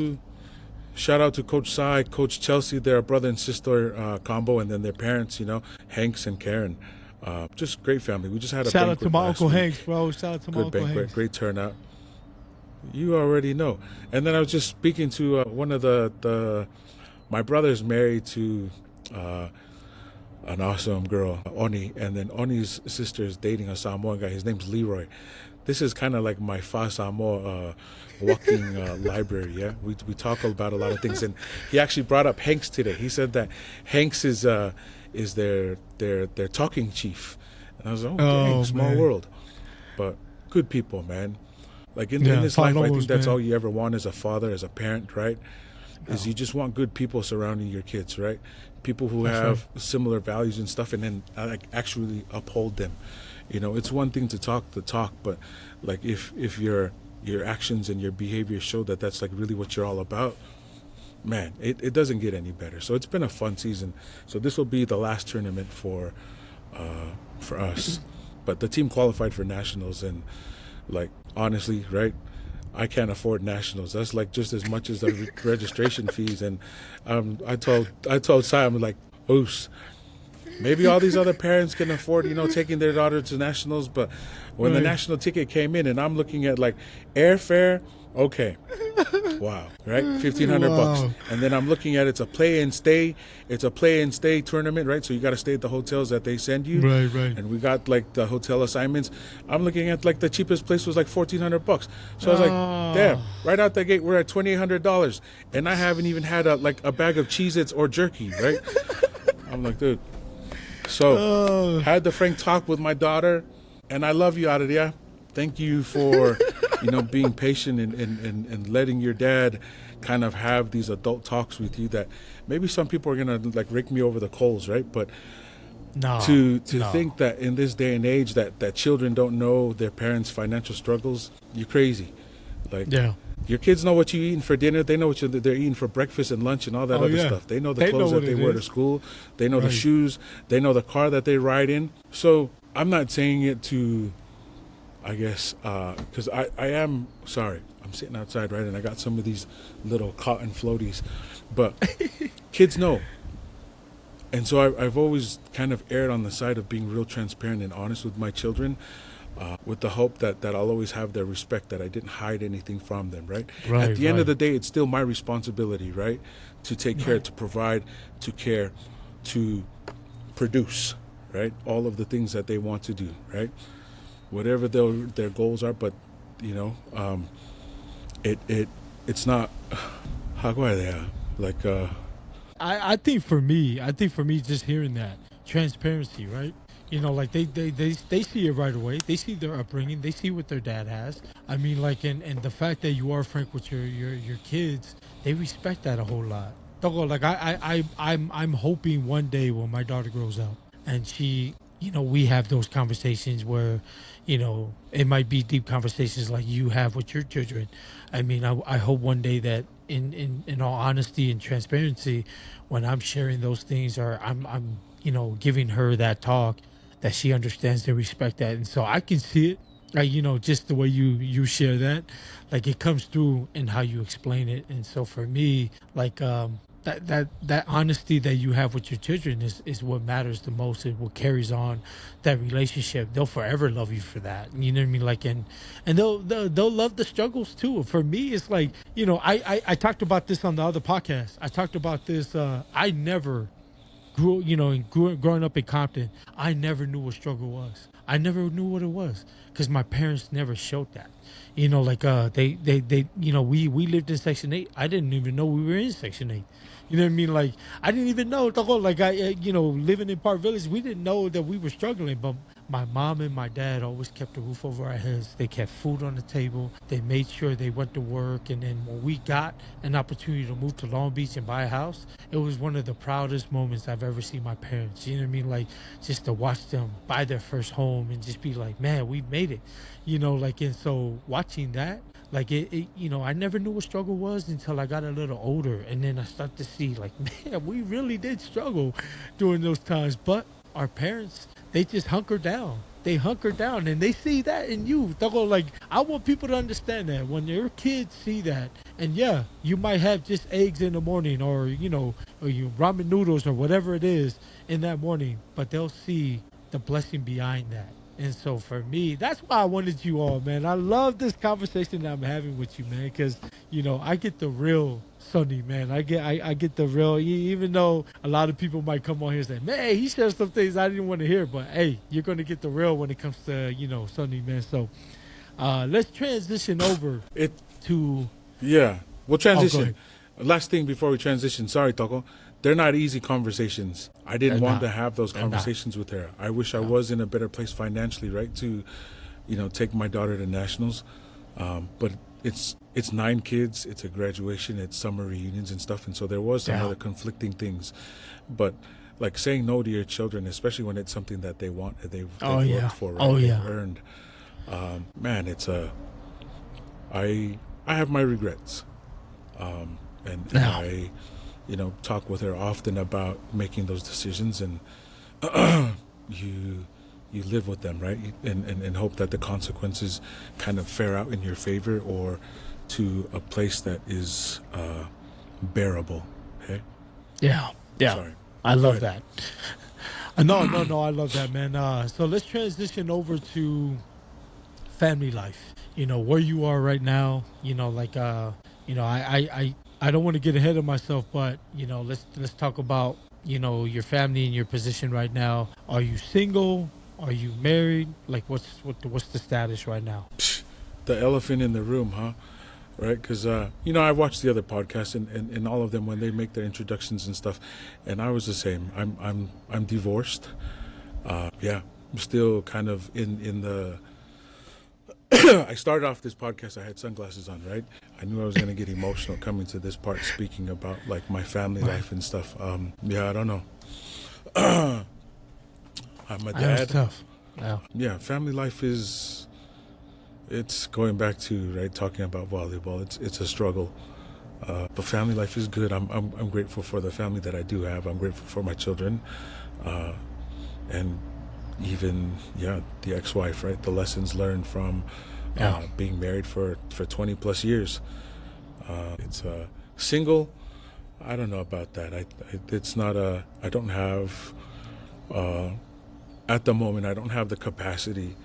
to Coach Sai, Coach Chelsea. They're a brother and sister combo, and then their parents, Hanks and Karen. Just great family. We just had a Shout out banquet to my last Uncle week. Hanks, bro. Shout out to my Good Uncle banquet, Hanks. great turnout. You already know. And then I was just speaking to one of my brother's married to an awesome girl, Oni, and then Oni's sister is dating a Samoan guy. His name's Leroy. This is kind of like my Fa Samoa walking library. Yeah, we talk about a lot of things, and he actually brought up Hanks today. He said that Hanks is their talking chief, and I was like, dang, small man. world, but good people, man. Like in Yeah, this life, I think Paulos, that's man. all you ever want as a father, as a parent, right? Is you just want good people surrounding your kids, right? People who That's have similar values and stuff, and then like actually uphold them. It's one thing to talk the talk, but like if your actions and your behavior show that that's like really what you're all about, man, it doesn't get any better. So it's been a fun season. So this will be the last tournament for us, but the team qualified for nationals, and like honestly, right? I can't afford nationals. That's like just as much as the registration fees. And I told Simon, like, oops, maybe all these other parents can afford, taking their daughter to nationals. But when the Right. national ticket came in, and I'm looking at like airfare, okay, wow, right, $1,500, Wow. and then I'm looking at it's a play and stay tournament, right? So you got to stay at the hotels that they send you, Right, right. and we got like the hotel assignments. I'm looking at like the cheapest place was like $1,400. So I was like, Oh. damn, right out the gate we're at $2,800, and I haven't even had a bag of Cheez-Its or jerky, right? I'm like, dude. So had the frank talk with my daughter, and I love you, Adria. Thank you for being patient and letting your dad kind of have these adult talks with you that maybe some people are gonna like rake me over the coals, right? But No. to no. think that in this day and age that children don't know their parents' financial struggles, you're crazy. Like Yeah. your kids know what you're eating for dinner. They know what they're eating for breakfast and lunch and all that Oh, other yeah. stuff. They know the They clothes know that what they it wear to is. school. They know the Right. shoes. They know the car that they ride in. So I'm not saying it to, I guess, because I am sorry. I'm sitting outside, right, and I got some of these little cotton floaties, but kids know. And so I've always kind of erred on the side of being real transparent and honest with my children, with the hope that I'll always have their respect, that I didn't hide anything from them, right? Right, At the end of right. the day, it's still my responsibility, right, to take care, to provide, to care, to produce, right, all of the things that they want to do, right? Whatever their goals are, but it's not like I think for me, just hearing that transparency, right? Like they see it right away. They see their upbringing. They see what their dad has. I mean, like, and the fact that you are frank with your kids, they respect that a whole lot. Don't go like I'm hoping one day when my daughter grows up and she, we have those conversations where, it might be deep conversations like you have with your children. I mean, I hope one day that in all honesty and transparency, when I'm sharing those things or I'm giving her that talk, that she understands and respect that. And so I can see it, like, just the way you share that, like it comes through in how you explain it. And so for me, like, that honesty that you have with your children is what matters the most, and what carries on that relationship. They'll forever love you for that. You know what I mean? Like, and they'll love the struggles too. For me, it's like, I talked about this on the other podcast. I talked about this. I never growing up in Compton, I never knew what struggle was. I never knew what it was because my parents never showed that. Like they we lived in Section 8. I didn't even know we were in Section 8. You know what I mean? Like I didn't even know. Like living in Park Village, we didn't know that we were struggling. But my mom and my dad always kept a roof over our heads. They kept food on the table. They made sure they went to work. And then when we got an opportunity to move to Long Beach and buy a house, it was one of the proudest moments I've ever seen my parents. You know what I mean? Like, just to watch them buy their first home and just be like, man, we made it. You know, like, and so watching that, like you know, I never knew what struggle was until I got a little older. And then I start to see, like, man, we really did struggle during those times. But our parents, they just hunker down. They hunker down, and they see that in you. They'll go, like, I want people to understand that when your kids see that, and yeah, you might have just eggs in the morning, or, you know, or you ramen noodles or whatever it is in that morning, but they'll see the blessing behind that. And so for me, that's why I wanted you on, man. I love this conversation that I'm having with you, man, because, you know, I get the real Sonny, man. I get the real, even though a lot of people might come on here and say, man, he shares some things I didn't want to hear, but hey, you're going to get the real when it comes to, you know, Sonny, man. So let's transition over to... Yeah, we'll transition. Oh, Last thing before we transition, sorry, Toko. They're not easy conversations. I didn't want to have those conversations with her. I wish I was in a better place financially, right, to, you know, take my daughter to nationals. But it's 9 kids, it's a graduation, it's summer reunions and stuff, and so there was some other conflicting things. But like saying no to your children, especially when it's something that they want, they've worked for, right? They've earned. Man, it's I have my regrets, and I, you know, talk with her often about making those decisions, and you live with them, right? And hope that the consequences kind of fare out in your favor or to a place that is bearable. Okay? Yeah. Sorry. I love that. No, I love that, man. So let's transition over to family life. You know, where you are right now, you know, like, you know, I don't want to get ahead of myself, but, you know, let's talk about, you know, your family and your position right now. Are you single? Are you married? Like, what's the status right now? The elephant in the room, huh? Right? Because, you know, I watched the other podcasts and all of them when they make their introductions and stuff, and I was the same. I'm divorced. Yeah, I'm still kind of in the... I started off this podcast, I had sunglasses on, right? I knew I was going to get emotional coming to this part, speaking about, like, my family life and stuff. Yeah, I don't know. I'm a dad. That's tough. Yeah, family life is... It's going back to, right, talking about volleyball. It's a struggle. But family life is good. I'm grateful for the family that I do have. I'm grateful for my children. And even, the ex-wife, right? The lessons learned from being married for 20 plus years. It's single. I don't know about that. It's not I don't have, at the moment, I don't have the capacity.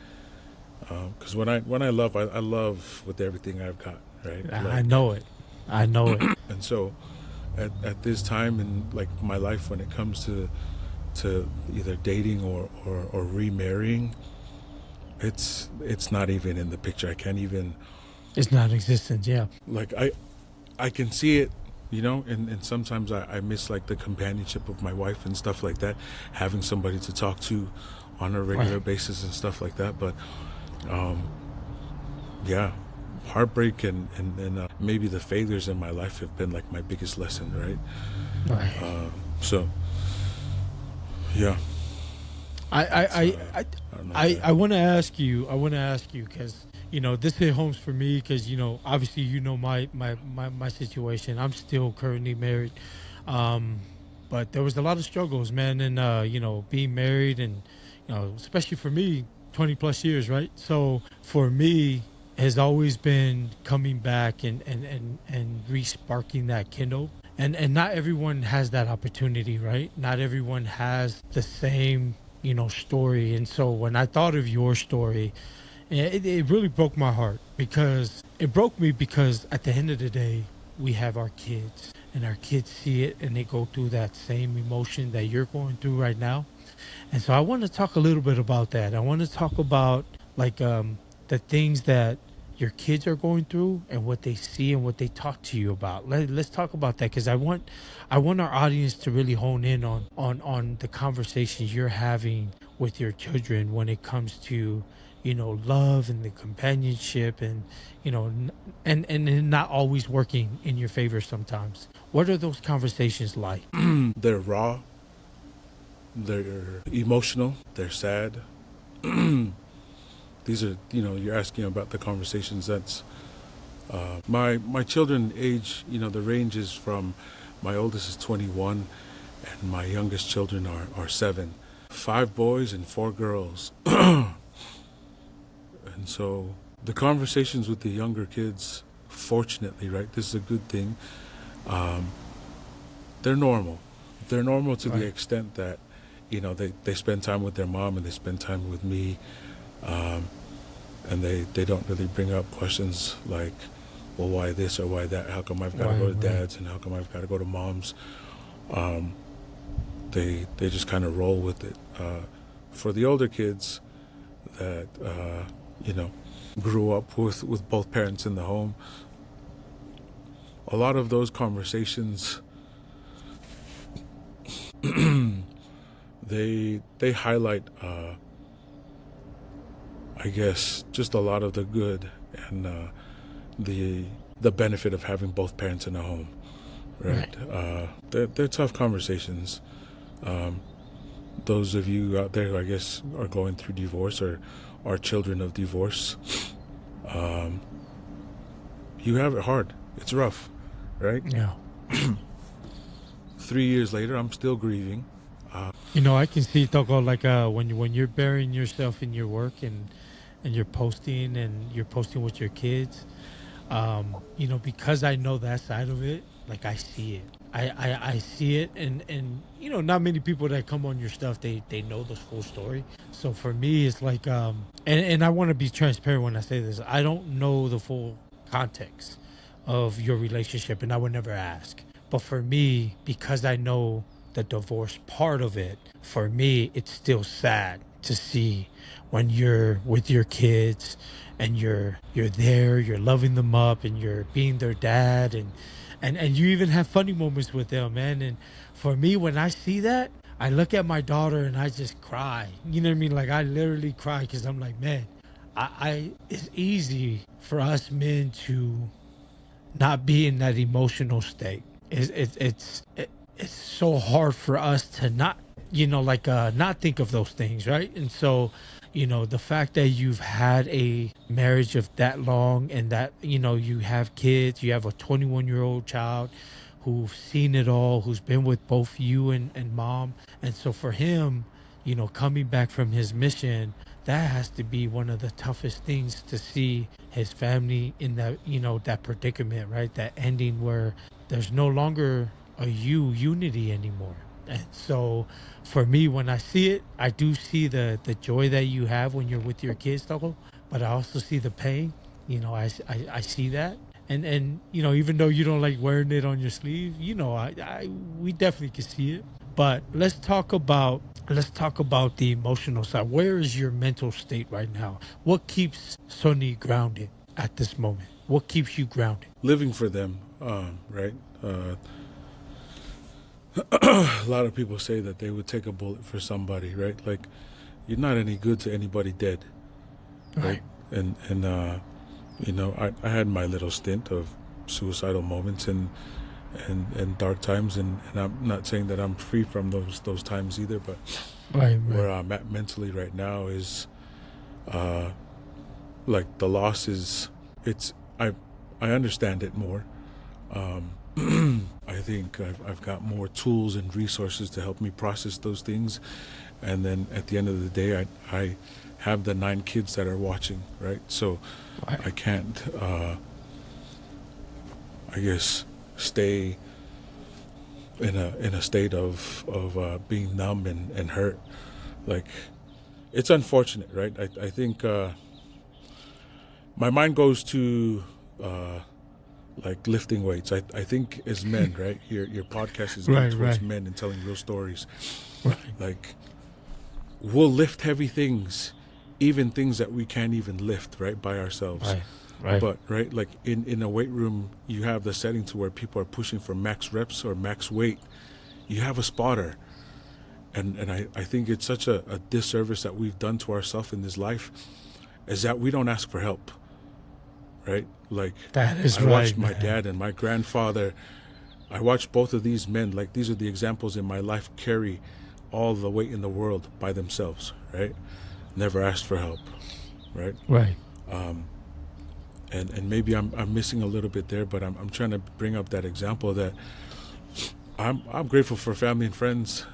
Because when I love, I love with everything I've got, right? Like, I know it. And so at this time in, like, my life, when it comes to either dating or remarrying, it's not even in the picture. I can't even... It's non-existent, yeah. Like, I can see it, you know, and sometimes I miss, like, the companionship of my wife and stuff like that, having somebody to talk to on a regular basis and stuff like that. But heartbreak and maybe the failures in my life have been, like, my biggest lesson, right? So yeah, I want to ask you because, you know, this hit homes for me because, you know, obviously, you know, my situation. I'm still currently married, but there was a lot of struggles, man, and you know, being married, and, you know, especially for me, 20 plus years, right? So for me, has always been coming back and re-sparking that kindle. And not everyone has that opportunity, right? Not everyone has the same, you know, story. And so when I thought of your story, it really broke my heart, because it broke me because at the end of the day, we have our kids, and our kids see it and they go through that same emotion that you're going through right now. And so I want to talk a little bit about that. I want to talk about, like, the things that your kids are going through and what they see and what they talk to you about. Let's talk about that, because I want our audience to really hone in on the conversations you're having with your children when it comes to, love and the companionship and, and not always working in your favor sometimes? What are those conversations like? They're raw, they're emotional, they're sad. These are, you're asking about the conversations. That's my children age, the range is from, my oldest is 21 and my youngest children are 7. 5 boys and 4 girls. And so the conversations with the younger kids, fortunately, right, this is a good thing, they're normal. They're normal to the extent that, they spend time with their mom and they spend time with me. And they don't really bring up questions like, well, why this or why that? How come I've got to go to dad's and how come I've got to go to mom's? They just kind of roll with it. For the older kids that, grew up with both parents in the home, a lot of those conversations, they highlight, I guess, just a lot of the good and the benefit of having both parents in the home, right? They're tough conversations. Those of you out there who I guess are going through divorce or are children of divorce, you have it hard. It's rough, right? Yeah. 3 years later, I'm still grieving. I can see, Toko, like when you're burying yourself in your work and you're posting with your kids, because I know that side of it, like I see it. I see it, and not many people that come on your stuff, they know the full story. So for me, it's like, and I want to be transparent when I say this. I don't know the full context of your relationship, and I would never ask. But for me, because I know the divorce part of it, for me, it's still sad to see when you're with your kids and you're there, you're loving them up and you're being their dad and you even have funny moments with them, man. And for me, when I see that, I look at my daughter and I just cry. You know what I mean? Like I literally cry because I'm like, man, it's easy for us men to not be in that emotional state. It's so hard for us to not, not think of those things, right? And so, the fact that you've had a marriage of that long and that, you have kids, you have a 21-year-old child who's seen it all, who's been with both you and mom. And so for him, coming back from his mission, that has to be one of the toughest things to see his family in that, that predicament, right? That ending where there's no longer a unity anymore. And so for me, when I see it, I do see the joy that you have when you're with your kids, Toko, but I also see the pain. I see that. And even though you don't like wearing it on your sleeve, we definitely can see it. But let's talk about the emotional side. Where is your mental state right now? What keeps Sonny grounded at this moment? What keeps you grounded? Living for them, right? A lot of people say that they would take a bullet for somebody, right? Like, you're not any good to anybody dead, right? And I had my little stint of suicidal moments and dark times, and I'm not saying that I'm free from those times either, but where I'm at mentally right now is, like the loss is, I understand it more. I think I've got more tools and resources to help me process those things. And then at the end of the day, I have the 9 kids that are watching, right? So I can't, I guess, stay in a state of being numb and hurt. Like, it's unfortunate, right? I think my mind goes to like lifting weights. I think as men, right? Your podcast is geared towards men and telling real stories. Right. Like, we'll lift heavy things, even things that we can't even lift, right, by ourselves. Right. But like in a weight room, you have the setting to where people are pushing for max reps or max weight. You have a spotter, And I think it's such a disservice that we've done to ourselves in this life, is that we don't ask for help, right? Like, That is I right, watched my man. dad and my grandfather. I watched both of these men, like these are the examples in my life, carry all the weight in the world by themselves, right? Never asked for help, right? Right. And maybe I'm missing a little bit there, but I'm trying to bring up that example that I'm grateful for family and friends,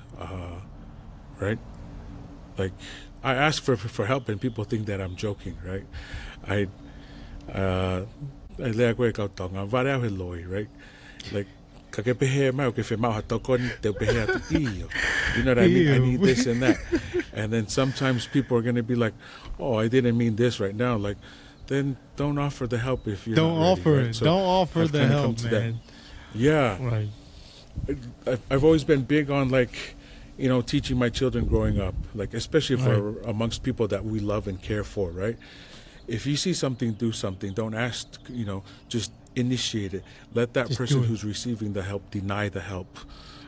right? Like, I ask for help and people think that I'm joking, right? I le ako ikaw tonga vare au loi, right? Like, kakepehe mau ke fe mau hatokon te pehe atu iyo. You know what I mean? I need Ew. this and that. And then sometimes people are going to be like, "Oh, I didn't mean this right now." Like, then don't offer the help if you're Don't not ready, offer right? it. So Don't offer I've the kinda come help, to that. man. Yeah, Right. I've always been big on, like, teaching my children growing up, like, especially for amongst people that we love and care for, right? If you see something, do something. Don't ask, just initiate it. Let that Just person do it. who's receiving the help deny the help,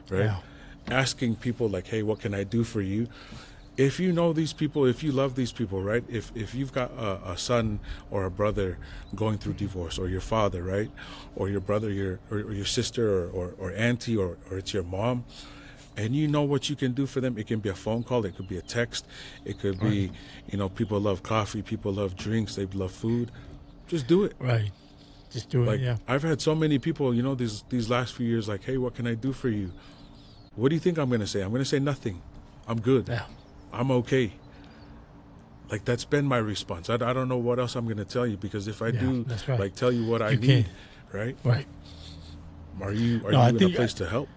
right? Yeah. Asking people like, "Hey, what can I do for you?" If you know these people, if you love these people, right? If you've got a son or a brother going through divorce, or your father, right? Or your brother, or your sister, or auntie, or it's your mom, and you know what you can do for them. It can be a phone call, it could be a text, it could be, people love coffee, people love drinks, they love food. Just do it. Right. Just do it. Like, Yeah. I've had so many people, these last few years, like, "Hey, what can I do for you?" What do you think I'm going to say? I'm going to say nothing. I'm good. Yeah. I'm okay. Like, that's been my response. I don't know what else I'm going to tell you, because if I Yeah, do, that's right. like, tell you what I You need, can't. right? Right. Are you No, I in a think- place to help?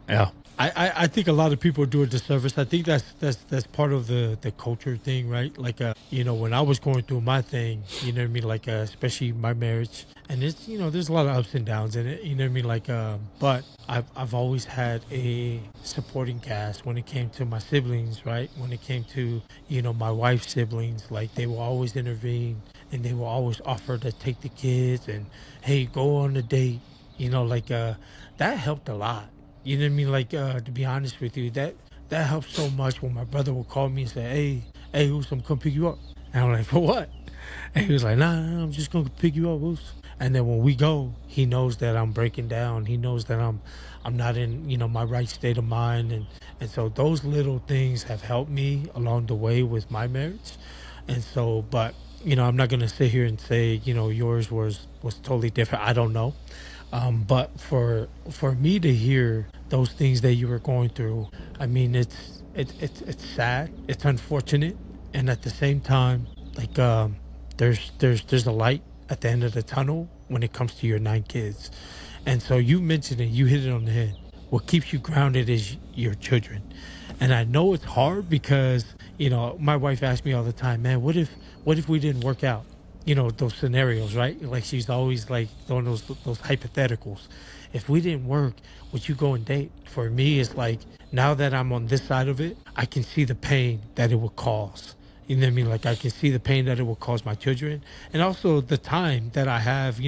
Yeah. I think a lot of people do a disservice. I think that's part of the culture thing, right? Like, when I was going through my thing, you know what I mean? Like, especially my marriage, and it's, there's a lot of ups and downs in it, you know what I mean? Like, but I've always had a supporting cast when it came to my siblings, right? When it came to, my wife's siblings, like, they will always intervene, and they will always offer to take the kids and, hey, go on a date, that helped a lot. You know what I mean? Like, to be honest with you, that helped so much when my brother would call me and say, hey, Oos, I'm come pick you up. And I'm like, for what? And he was like, nah, I'm just going to pick you up, Oos. And then when we go, he knows that I'm breaking down. He knows that I'm not in, my right state of mind. And so those little things have helped me along the way with my marriage. And so, but, I'm not going to sit here and say, yours was totally different. I don't know. But for me to hear those things that you were going through, I mean, it's sad, it's unfortunate, and at the same time, like, there's a light at the end of the tunnel when it comes to your 9 kids. And so you mentioned it, you hit it on the head. What keeps you grounded is your children. And I know it's hard because, my wife asks me all the time, man, what if we didn't work out? Those scenarios, right? Like, she's always like throwing those hypotheticals. If we didn't work, would you go and date? For me, it's like, now that I'm on this side of it, I can see the pain that it would cause. You know what I mean? Like, I can see the pain that it will cause my children, and also the time that I have,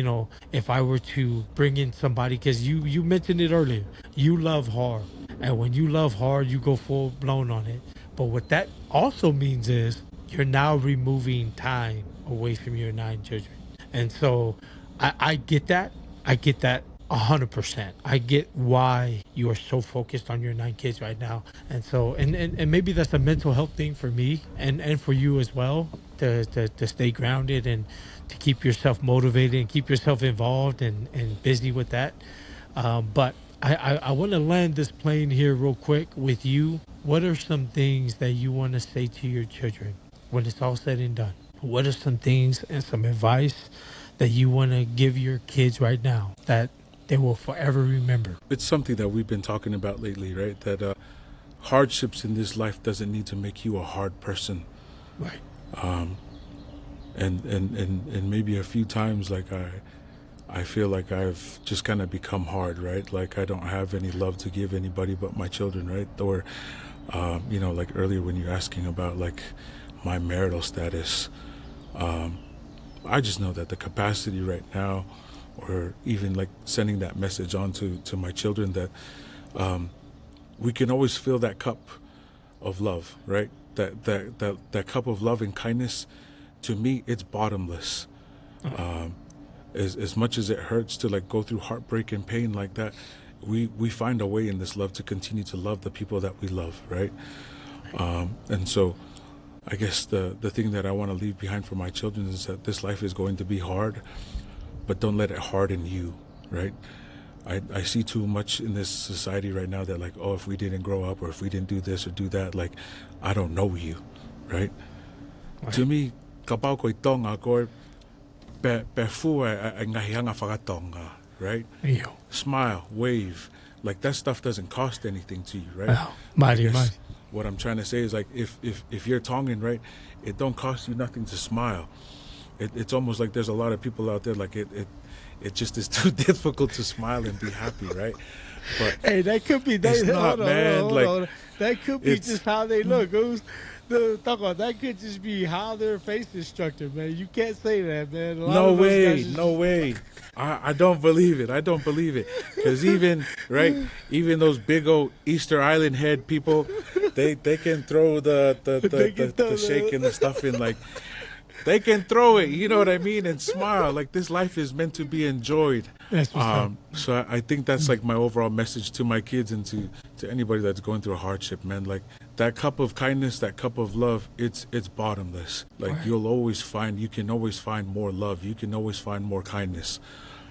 if I were to bring in somebody, because you mentioned it earlier, you love hard. And when you love hard, you go full blown on it. But what that also means is you're now removing time away from your 9 children. And so I get that. I get that 100%. I get why you are so focused on your 9 kids right now. And so, and maybe that's a mental health thing for me and for you as well, to stay grounded and to keep yourself motivated and keep yourself involved and busy with that. But I want to land this plane here real quick with you. What are some things that you want to say to your children when it's all said and done? What are some things and some advice that you want to give your kids right now that they will forever remember? It's something that we've been talking about lately, right? That hardships in this life doesn't need to make you a hard person. Right. And maybe a few times, like, I feel like I've just kind of become hard, right? Like, I don't have any love to give anybody but my children, right? Or, like earlier when you're asking about, like, my marital status, I just know that the capacity right now, or even like sending that message on to my children, that we can always fill that cup of love, right? That cup of love and kindness, to me, it's bottomless. As much as it hurts to like go through heartbreak and pain like that, we find a way in this love to continue to love the people that we love, right? And so I guess the thing that I want to leave behind for my children is that this life is going to be hard, but don't let it harden you, right? I see too much in this society right now that like, oh, if we didn't grow up or if we didn't do this or do that, like, I don't know you, right? To me, kapau ko'y tonga ko pe fu ai ngahihanga whakatonga, right? Iyo. Smile, wave, like that stuff doesn't cost anything to you, right? Oh, mighty, I guess mighty. what I'm trying to say is like if you're Tongan, right, it don't cost you nothing to smile. It's almost like there's a lot of people out there like it just is too difficult to smile and be happy, right? But Hey, that could be it's not, man. Like, that could be it's- just how they look. That could just be how their face is structured, man. You can't say that, man. A lot no of those way, guys just- no way. I don't believe it. I don't believe it. Because even right, even those big old Easter Island head people, they can throw the They can throw the shake the- and the stuff in, like they can throw it. You know what I mean? And smile. Like this life is meant to be enjoyed. That's what's up. So I think that's like my overall message to my kids and to anybody that's going through a hardship, man. Like that cup of kindness, that cup of love, it's bottomless. Like you can always find more love. You can always find more kindness.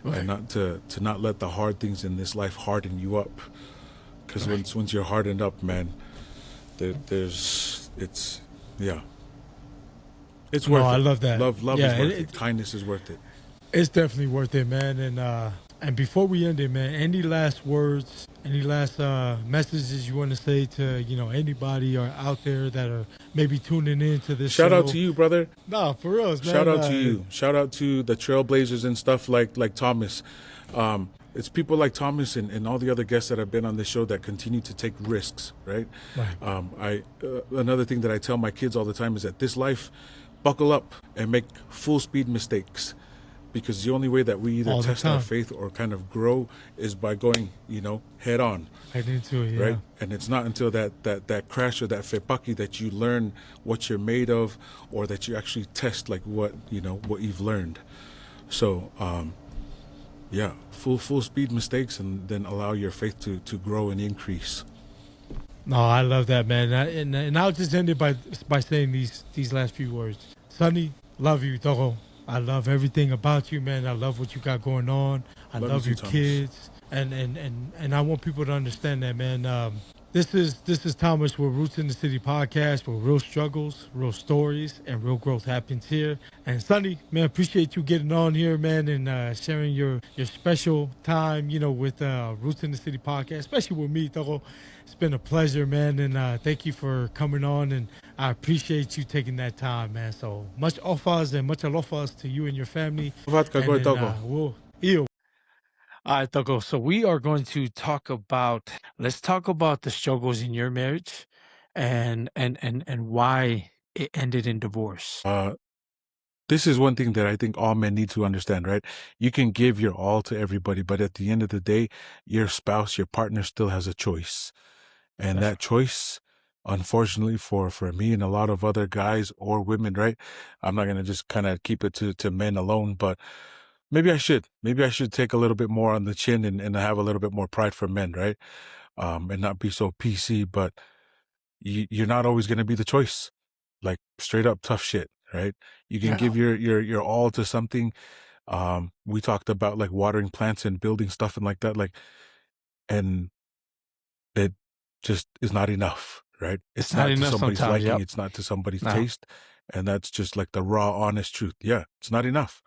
And not to not let the hard things in this life harden you up. Because once you're hardened up, man, it's worth it. I love that. Love Yeah, is worth it. it- Kindness is worth it. It's definitely worth it, man. And before we end it, man, any last words, any last messages you want to say to anybody or out there that are maybe tuning in to this Shout out show? to you, brother. No, for real, man. Shout out to you. Shout out to the trailblazers and stuff like Thomas. It's people like Thomas and all the other guests that have been on this show that continue to take risks, right? Right. Another thing that I tell my kids all the time is that this life, buckle up and make full speed mistakes. Because the only way that we either All the test our time. faith or kind of grow is by going, head on. Right into it, yeah. Right, and it's not until that crash or that fepaki that you learn what you're made of, or that you actually test like what you've learned. So, full speed mistakes, and then allow your faith to grow and increase. No, I love that, man. And I'll just end it by saying these last few words. Sonny, love you, Togo. I love everything about you, man. I love what you got going on. I Love love you your too, Thomas. kids, and I want people to understand that, man. This is Thomas with Roots in the City podcast, where real struggles, real stories, and real growth happens here. And Sonny, man, appreciate you getting on here, man, and sharing your special time, with Roots in the City podcast, especially with me, Togo. It's been a pleasure, man, and thank you for coming on, and I appreciate you taking that time, man. So much offers and much alofas to you and your family. Vatka, And go, then, Togo. All right, Togo. So we are going to let's talk about the struggles in your marriage and why it ended in divorce. This is one thing that I think all men need to understand, right? You can give your all to everybody, but at the end of the day, your spouse, your partner still has a choice. And that choice, unfortunately for me and a lot of other guys or women, right? I'm not going to just kind of keep it to men alone, but maybe I should. Maybe I should take a little bit more on the chin and have a little bit more pride for men, right? And not be so PC, but you're not always going to be the choice. Like straight up tough shit, right? You can give your all to something. We talked about like watering plants and building stuff and like that, like, and it just is not enough, right? It's not not to enough somebody's sometimes, liking. yep. It's not to somebody's No. taste. And that's just like the raw, honest truth. Yeah, it's not enough.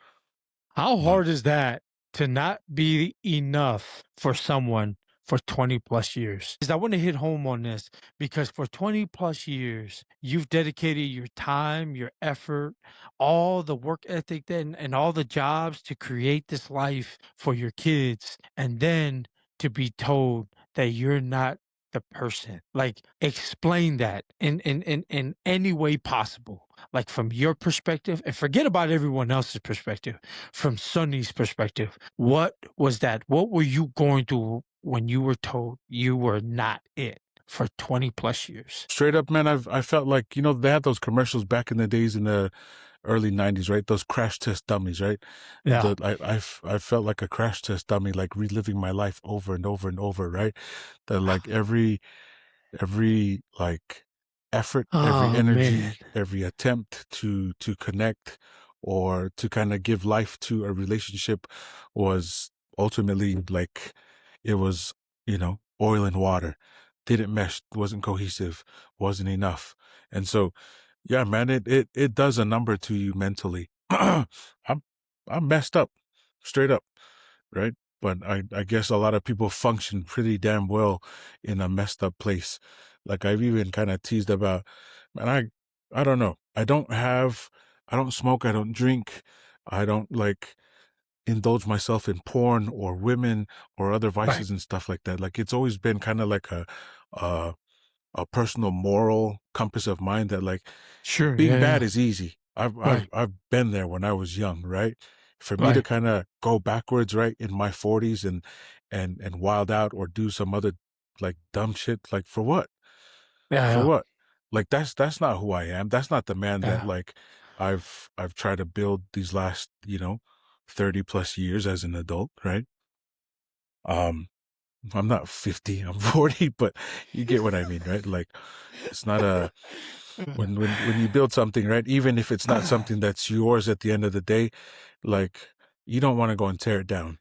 How hard is that to not be enough for someone for 20 plus years? Because I want to hit home on this, because for 20 plus years, you've dedicated your time, your effort, all the work ethic and all the jobs to create this life for your kids. And then to be told that you're not the person. Like, explain that in any way possible. Like, from your perspective, and forget about everyone else's perspective. From Sonny's perspective, what was that? What were you going through when you were told you were not it? for 20 plus years. Straight up, man, I felt like, they had those commercials back in the days in the early 90s, right? Those crash test dummies, right? Yeah. I felt like a crash test dummy, like reliving my life over and over and over, right? That like every like effort, every Oh man. energy, every attempt to connect or to kind of give life to a relationship was ultimately like it was, oil and water. Didn't mesh, wasn't cohesive, wasn't enough. And so yeah, man, it does a number to you mentally. I'm I'm messed up, straight up, right? But I guess a lot of people function pretty damn well in a messed up place. Like I've even kind of teased about, man, I don't know. I don't smoke, I don't drink, I don't like indulge myself in porn or women or other Right. vices and stuff like that. Like it's always been kind of like a a personal moral compass of mine that like Sure. being Yeah. bad Yeah. is easy. Right. I've been there when I was young, right? For me to Right. kind of go backwards, right, in my 40s and wild out or do some other like dumb shit, like for what? Yeah. For Yeah. what? Like that's not who I am. That's not the man that Yeah. like I've tried to build these last, 30 plus years as an adult, right? Um I'm not 50, I'm 40, but you get what I mean, right? Like it's not a when you build something, right, even if it's not something that's yours at the end of the day, like you don't want to go and tear it down,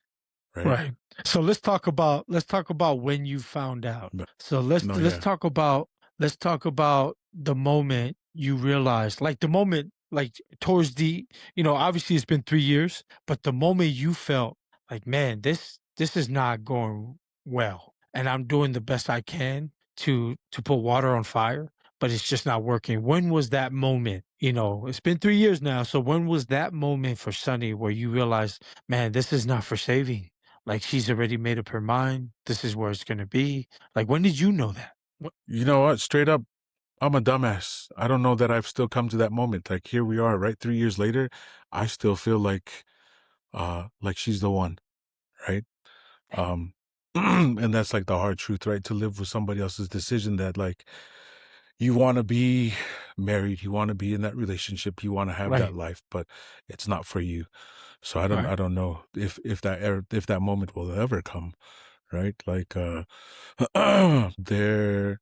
right? Right. So let's talk about when you found out. But So let's no, let's yeah. talk about let's talk about the moment you realized, like the moment, like towards the, obviously it's been 3 years, but the moment you felt like, man, this is not going well, and I'm doing the best I can to put water on fire, but it's just not working. When was that moment? It's been 3 years now. So when was that moment for Sunny where you realized, man, this is not for saving? Like, she's already made up her mind. This is where it's gonna be. Like, when did you know that? You know what? Straight up, I'm a dumbass. I don't know that I've still come to that moment. Like here we are, right? 3 years later, I still feel like she's the one, right? Um and that's like the hard truth, right? To live with somebody else's decision that like you want to be married, you want to be in that relationship, you want to have that Right, life, but it's not for you. So I right, don't know if that moment will ever come, right? Like there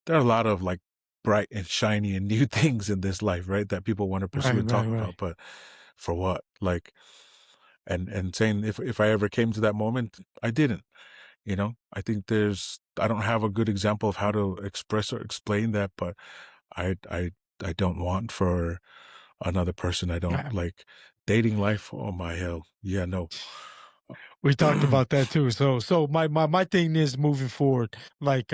are a lot of like bright and shiny and new things in this life, right? That people want to pursue right, and right, talk about, right, but for what? Like and saying if I ever came to that moment, I didn't. I think I don't have a good example of how to express or explain that, but I I I don't want for another person. I don't right. like dating life. Oh my hell. Yeah, no. We talked about that too. So my thing is moving forward, like,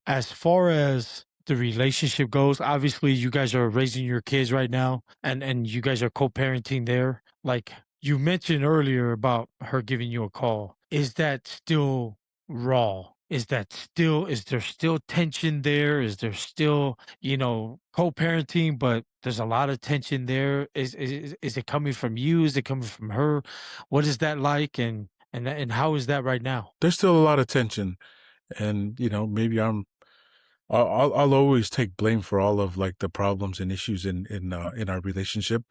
as far as the relationship goes, obviously you guys are raising your kids right now, and you guys are co-parenting there. Like you mentioned earlier about her giving you a call. Is that still raw? Is there still tension there? Is there still, co-parenting, but there's a lot of tension there? Is it coming from you? Is it coming from her? What is that like? And how is that right now? There's still a lot of tension, and maybe I'll always take blame for all of like the problems and issues in our relationship.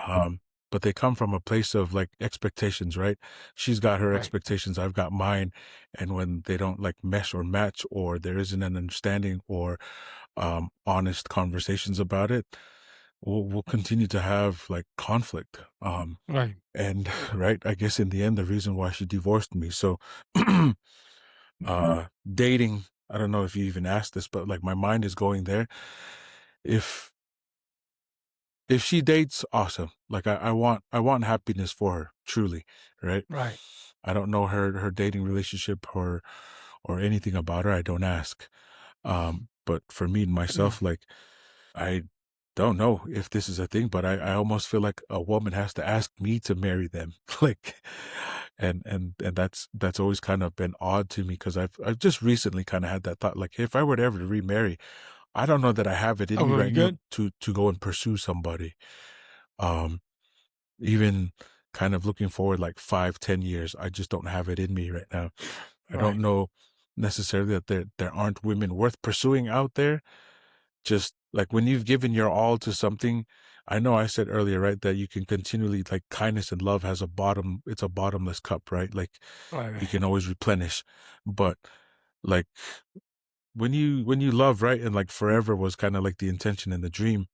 Um, but they come from a place of like expectations, right? She's got her Right, expectations, I've got mine, and when they don't like mesh or match, or there isn't an understanding or honest conversations about it, we'll continue to have like conflict. right, And right, I guess in the end, the reason why she divorced me. So, dating. I don't know if you even asked this, but like my mind is going there. If if she dates, awesome. Like I want happiness for her, truly, right? right. I don't know her dating relationship or anything about her. I don't ask. But for me and myself, like I don't know if this is a thing, but I almost feel like a woman has to ask me to marry them. Like and that's always kind of been odd to me because I've just recently kind of had that thought, like if I were to ever to remarry, I don't know that I have it in me Oh, right you now good? to go and pursue somebody. Um Even kind of looking forward like 5, 10 years, I just don't have it in me right now. I don't Right. know necessarily that there aren't women worth pursuing out there. Just like when you've given your all to something, I know I said earlier, right, that you can continually, like, kindness and love has a bottom, it's a bottomless cup, right? Like Right, you right. can always replenish. But like when you love, right, and like forever was kind of like the intention and the dream,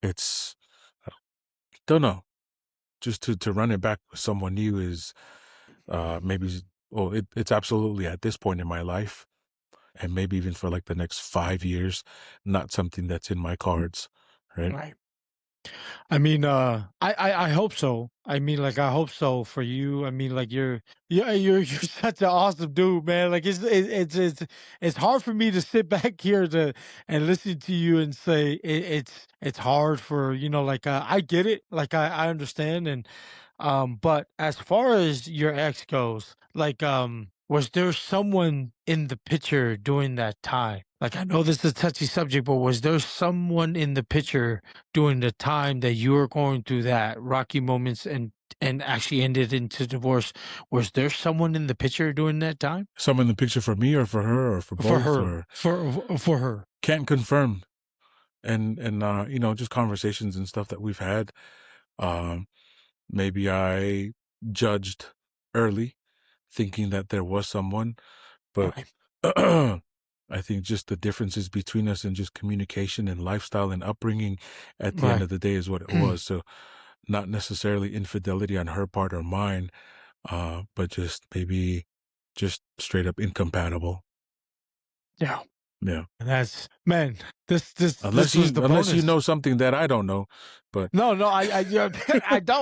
it's, I don't know, just to run it back with someone new is maybe, well, it's absolutely at this point in my life, and maybe even for like the next 5 years, not something that's in my cards, right? Right. I mean, I hope so. I mean, like, I hope so for you. I mean, like, you're such an awesome dude, man. Like, it's hard for me to sit back here to and listen to you and say it's hard for, like, I get it, like, I understand, and but as far as your ex goes, like, was there someone in the picture during that time? Like, I know this is a touchy subject, but was there someone in the picture during the time that you were going through that rocky moments and actually ended into divorce? Was there someone in the picture during that time? Some in the picture for me or for her or for For both, her, or for her. can't confirm. And you know, just conversations and stuff that we've had. Um, maybe I judged early, thinking that there was someone, but Right, I think just the differences between us and just communication and lifestyle and upbringing at the end right. of the day is what it was. So not necessarily infidelity on her part or mine, but just maybe just straight up incompatible. Yeah. Yeah. And that's, man, this was the Unless you bonus. know something that I don't know, but No, no, yeah,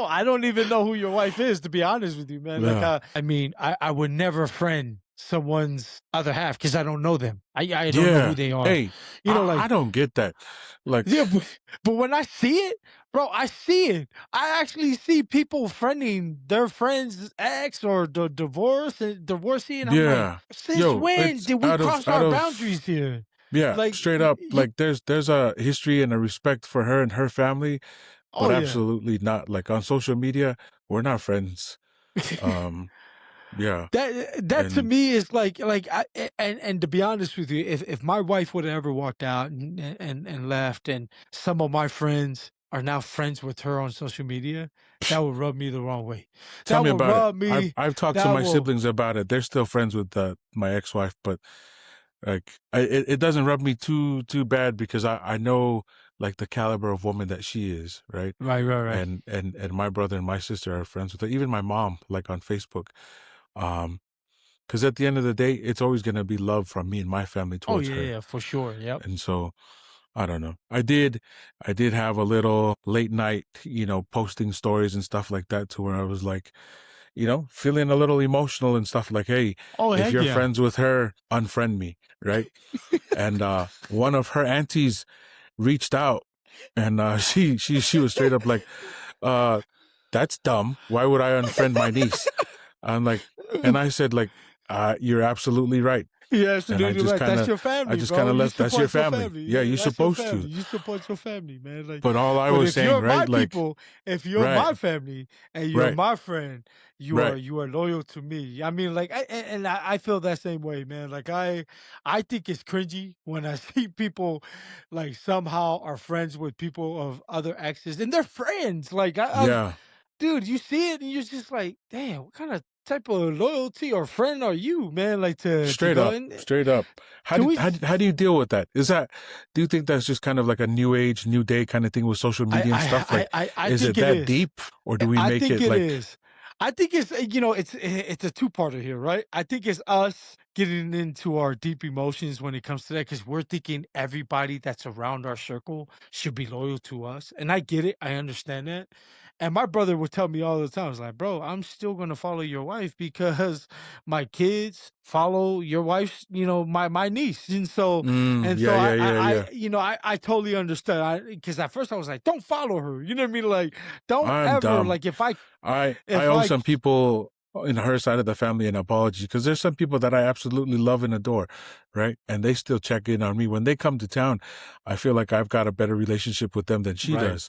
I don't even know who your wife is, to be honest with you, man. Like, yeah, I mean, I would never friend someone's other half because I don't know them. I don't know who yeah. they are. Hey, I Like, don't get that. Like, yeah, but when I see it, bro, I see it. I actually see people friending their friend's ex or the divorcee, and I'm like, yeah, since yo, when it's did we cross out our of boundaries here? yeah, Like, straight up. Like, there's a history and a respect for her and her family, but oh yeah. absolutely not. Like on social media, we're not friends. Um, yeah, That to and me is like and to be honest with you, if my wife would have ever walked out and left, and some of my friends are now friends with her on social media, that would rub me the wrong way. tell That me will about it. rub me. I've talked to That my will siblings about it. They're still friends with my ex-wife, but like it doesn't rub me too bad because I know like the caliber of woman that she is, right? right, right, right. And my brother and my sister are friends with her. Even my mom, like on Facebook. Um, because at the end of the day, it's always gonna be love from me and my family Oh towards yeah, her. yeah, for sure. Yep. And so I don't know. I did have a little late night, you know, posting stories and stuff like that to where I was like, you know, feeling a little emotional and stuff like, hey, Oh if heck you're yeah. friends with her, unfriend me, right? And one of her aunties reached out and she was straight up like, uh, that's dumb. Why would I unfriend my niece? I'm like, and I said like, you're absolutely right. You're And absolutely right. That's your I family, just bro. kind of You left. That's your support your family. family. Yeah, Yeah, you're that's your supposed to. family. You support your family, man. Like, But all I but was if saying, you're right? my Like, people, if you're right, my family and you're right, my friend, right. you are loyal to me. I mean, like, I feel that same way, man. Like, I think it's cringy when I see people like somehow are friends with people of other exes and they're friends. Like, Yeah, dude, you see it and you're just like, damn, what kind of type of loyalty or friend are you, man? Like to straight go up, in. straight up. Can we? How do you deal with that? Is that, do you think that's just kind of like a new age, new day kind of thing with social media and stuff? Like, I is think it it that is. deep, or do we I make think it it like, is. I think it's it's a two-parter here, right? I think it's us getting into our deep emotions when it comes to that because we're thinking everybody that's around our circle should be loyal to us, and I get it. I understand that. And my brother would tell me all the time, "It's like, bro, I'm still gonna follow your wife because my kids follow your wife's, my niece, and yeah, so yeah, yeah, yeah. I totally understand. Because at first I was like, don't follow her. You know what I mean? Like, don't I'm ever dumb. like if I I if owe I some people in her side of the family an apology because there's some people that I absolutely love and adore, right? And they still check in on me when they come to town. I feel like I've got a better relationship with them than she right. does.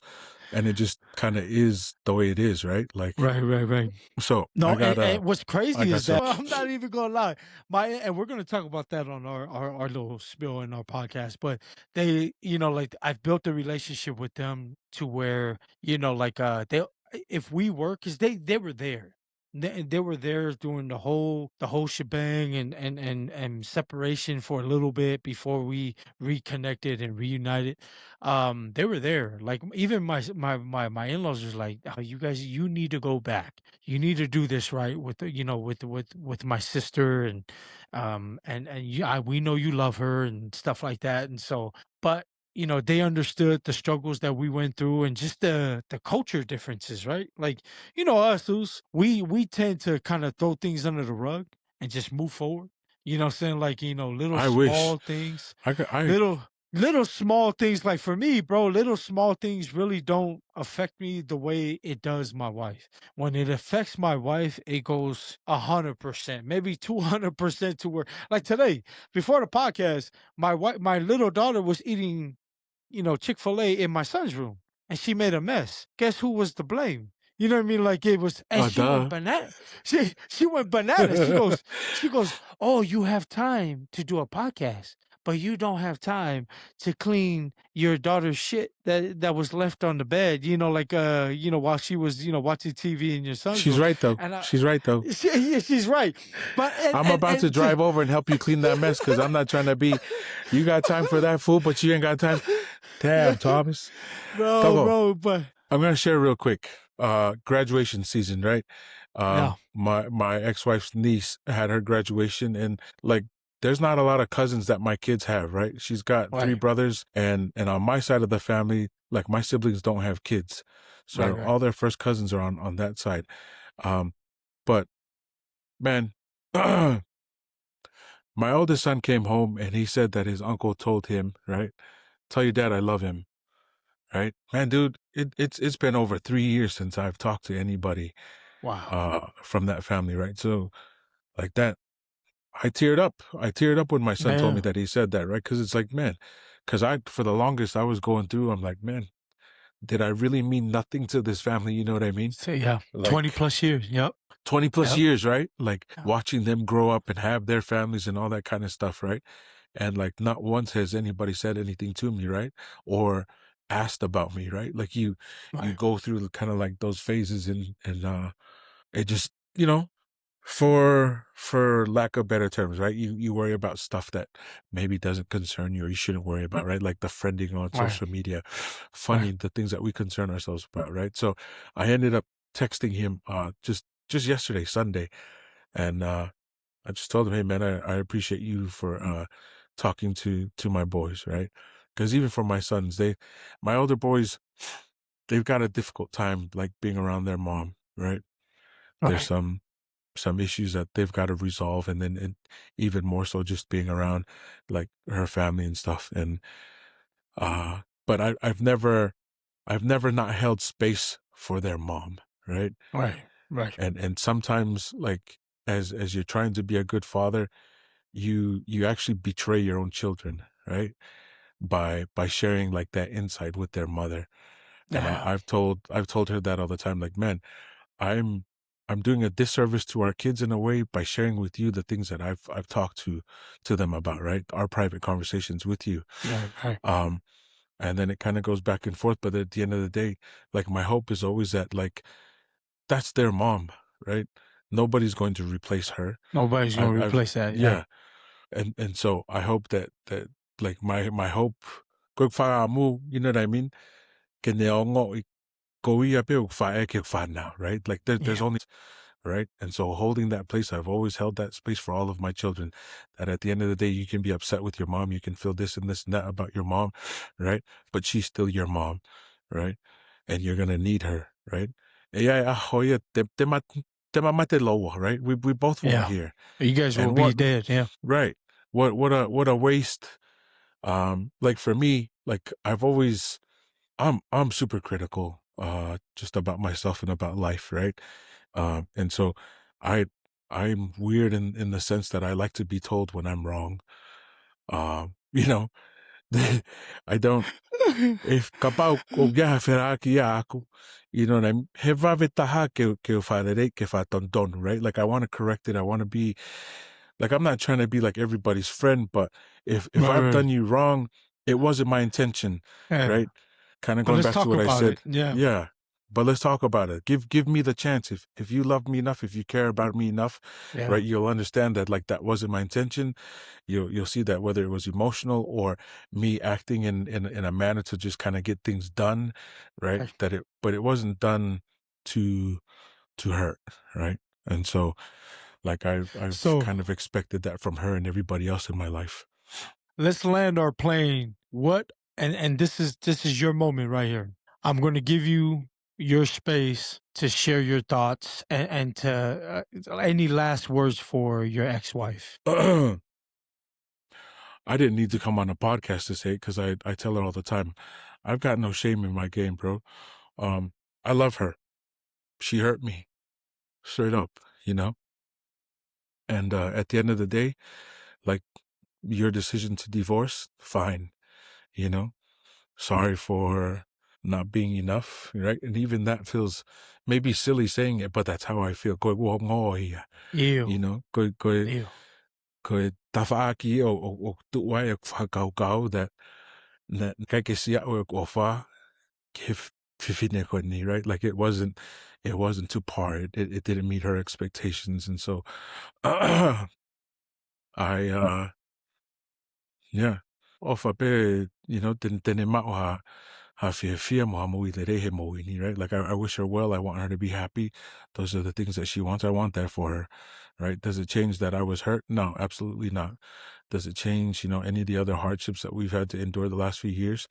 and it just kind of is the way it is, right? Like, Right. so No, and what's I crazy got is some. that I'm not even gonna lie. And we're gonna talk about that on our little spill in our podcast. But they, like I've built a relationship with them to where, like they if we work, because they were there. They were there doing the whole shebang and separation for a little bit before we reconnected and reunited. They were there. Like even my in-laws was like, oh, you guys, you need to go back, you need to do this right with with my sister, and we know you love her and stuff like that. And so, but they understood the struggles that we went through and just the culture differences, right? Like, us, we tend to kind of throw things under the rug and just move forward. You know what I'm saying? Like, little I wish small things, I could. little little small things. Like for me, bro, little small things really don't affect me the way it does my wife. When it affects my wife, it goes 100%, maybe 200% to where, like today, before the podcast, my little daughter was eating, Chick-fil-A in my son's room, and she made a mess. Guess who was to blame? You know what I mean? Like it was, and she went Duh. banana. She went bananas. She goes, oh, you have time to do a podcast, but you don't have time to clean your daughter's shit that was left on the bed. Like while she was watching TV in your son's She's room. right though. And She's right though. yeah, she's right. But I'm about to drive over and help you clean that mess because I'm not trying to be. You got time for that food, but you ain't got time. Damn, Thomas. no, Togo. bro. But I'm gonna share real quick. Graduation season, right? yeah, My ex-wife's niece had her graduation, and like, there's not a lot of cousins that my kids have, right? She's got three right, brothers, and on my side of the family, like my siblings don't have kids, right, so right. all their first cousins are on that side. Um, but man, my oldest son came home and he said that his uncle told him, right? Tell your dad I love him, right? Man, dude, it's been over 3 years since I've talked to anybody Wow. from that family, right? So like that, I teared up. I teared up when my son told me Yeah. that he said that, right? Because it's like, man, because for the longest I was going through, I'm like, man, did I really mean nothing to this family? You know what I mean? So yeah, 20 Like plus years. Yep. 20 plus Yep. years, right? Like Yep. watching them grow up and have their families and all that kind of stuff, right? And like not once has anybody said anything to me, right? Or asked about me, right? Like you Right. go through kind of like those phases and it just, you know, for lack of better terms, right? You worry about stuff that maybe doesn't concern you or you shouldn't worry about, right? Like the friending on Right. social media, Right. funny the things that we concern ourselves about, right? So I ended up texting him just yesterday, Sunday, and I just told him, hey man, I appreciate you for talking to my boys, right? Because even for my sons, my older boys, they've got a difficult time like being around their mom, right? There's Right. some issues that they've got to resolve, and then even more so just being around like her family and stuff. And but I've never not held space for their mom, right? Right. Right. And sometimes like as you're trying to be a good father, you actually betray your own children, right? By sharing like that insight with their mother. And Yeah. I've told her that all the time, like, man, I'm I'm doing a disservice to our kids in a way by sharing with you the things that I've talked to them about, right? Our private conversations with you. Right. Right. Um and then it kind of goes back and forth, but at the end of the day, like my hope is always that like that's their mom, right? Nobody's going to replace her. Nobody's gonna I've replace that. Yeah. yeah, and so I hope that like my hope, kung mo, you know what I mean? Kanya go now, right? Like there's Yeah. only right. And so holding that place, I've always held that space for all of my children. That at the end of the day, you can be upset with your mom, you can feel this and that about your mom, right? But she's still your mom, right? And you're gonna need her, right? Yeah, right? We both won't Yeah. hear. You guys will And be dead. Yeah. right? What a waste. Like for me, like I'm super critical just about myself and about life, right? And so I I'm weird in the sense that I like to be told when I'm wrong. You know, I don't. If kapau o gaha wheraki a aku, you know what I mean? He vawe taha ke o wharerei ke whatondonu, right? Like, I want to correct it. I want to be, like, I'm not trying to be like everybody's friend, but if Right, I've right. done you wrong, it wasn't my intention, Yeah. right? Kind of But going let's back to talk what I about said. it. Yeah. Yeah. But let's talk about it. Give me the chance. If you love me enough, if you care about me enough, Yeah. right, you'll understand that, like, that wasn't my intention. You'll see that whether it was emotional or me acting in a manner to just kind of get things done, right? Right. But it wasn't done to hurt, right? And so, like, I've So kind of expected that from her and everybody else in my life. let's land our plane. What and this is your moment right here. I'm going to give you your space to share your thoughts and to any last words for your ex-wife. I didn't need to come on a podcast to say it because I tell her all the time, I've got no shame in my game, bro. I love her. She hurt me, straight up, you know? And at the end of the day, like, your decision to divorce, fine, you know? Sorry for not being enough, right? And even that feels maybe silly saying it, but that's how I feel. Koe ua ngoi, Ew. you know? Koe tawhaaki o tuwai e whakaukau that kai ke sia o e wha ke whiwhine koe ni, right? Like, it wasn't to par. It didn't meet her expectations. And so I yeah. Ofa pe, you know, tene mao ha fia mo ha mui le rehe mo ini, right? Like, I wish her well. I want her to be happy. Those are the things that she wants. I want that for her, right? Does it change that I was hurt? No, absolutely not. Does it change, you know, any of the other hardships that we've had to endure the last few years?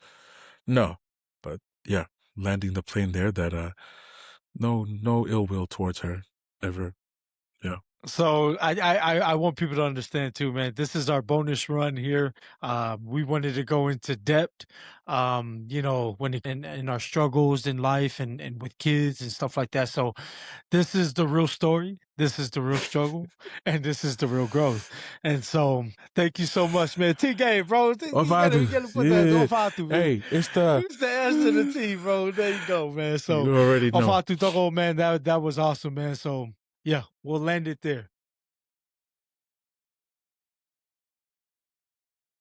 No. But yeah, landing the plane there, that no ill will towards her ever. Yeah. So I want people to understand too, man. This is our bonus run here. We wanted to go into depth, you know, when in our struggles in life and with kids and stuff like that. So this is the real story. This is the real struggle, and this is the real growth. And so thank you so much, man. T game, bro. You Ofatu. gotta put that Yeah. off out to man. Hey, it's the It's the S to the T, bro. There you go, man. So you already off know. out to Togo, man. That was awesome, man. So yeah, we'll land it there.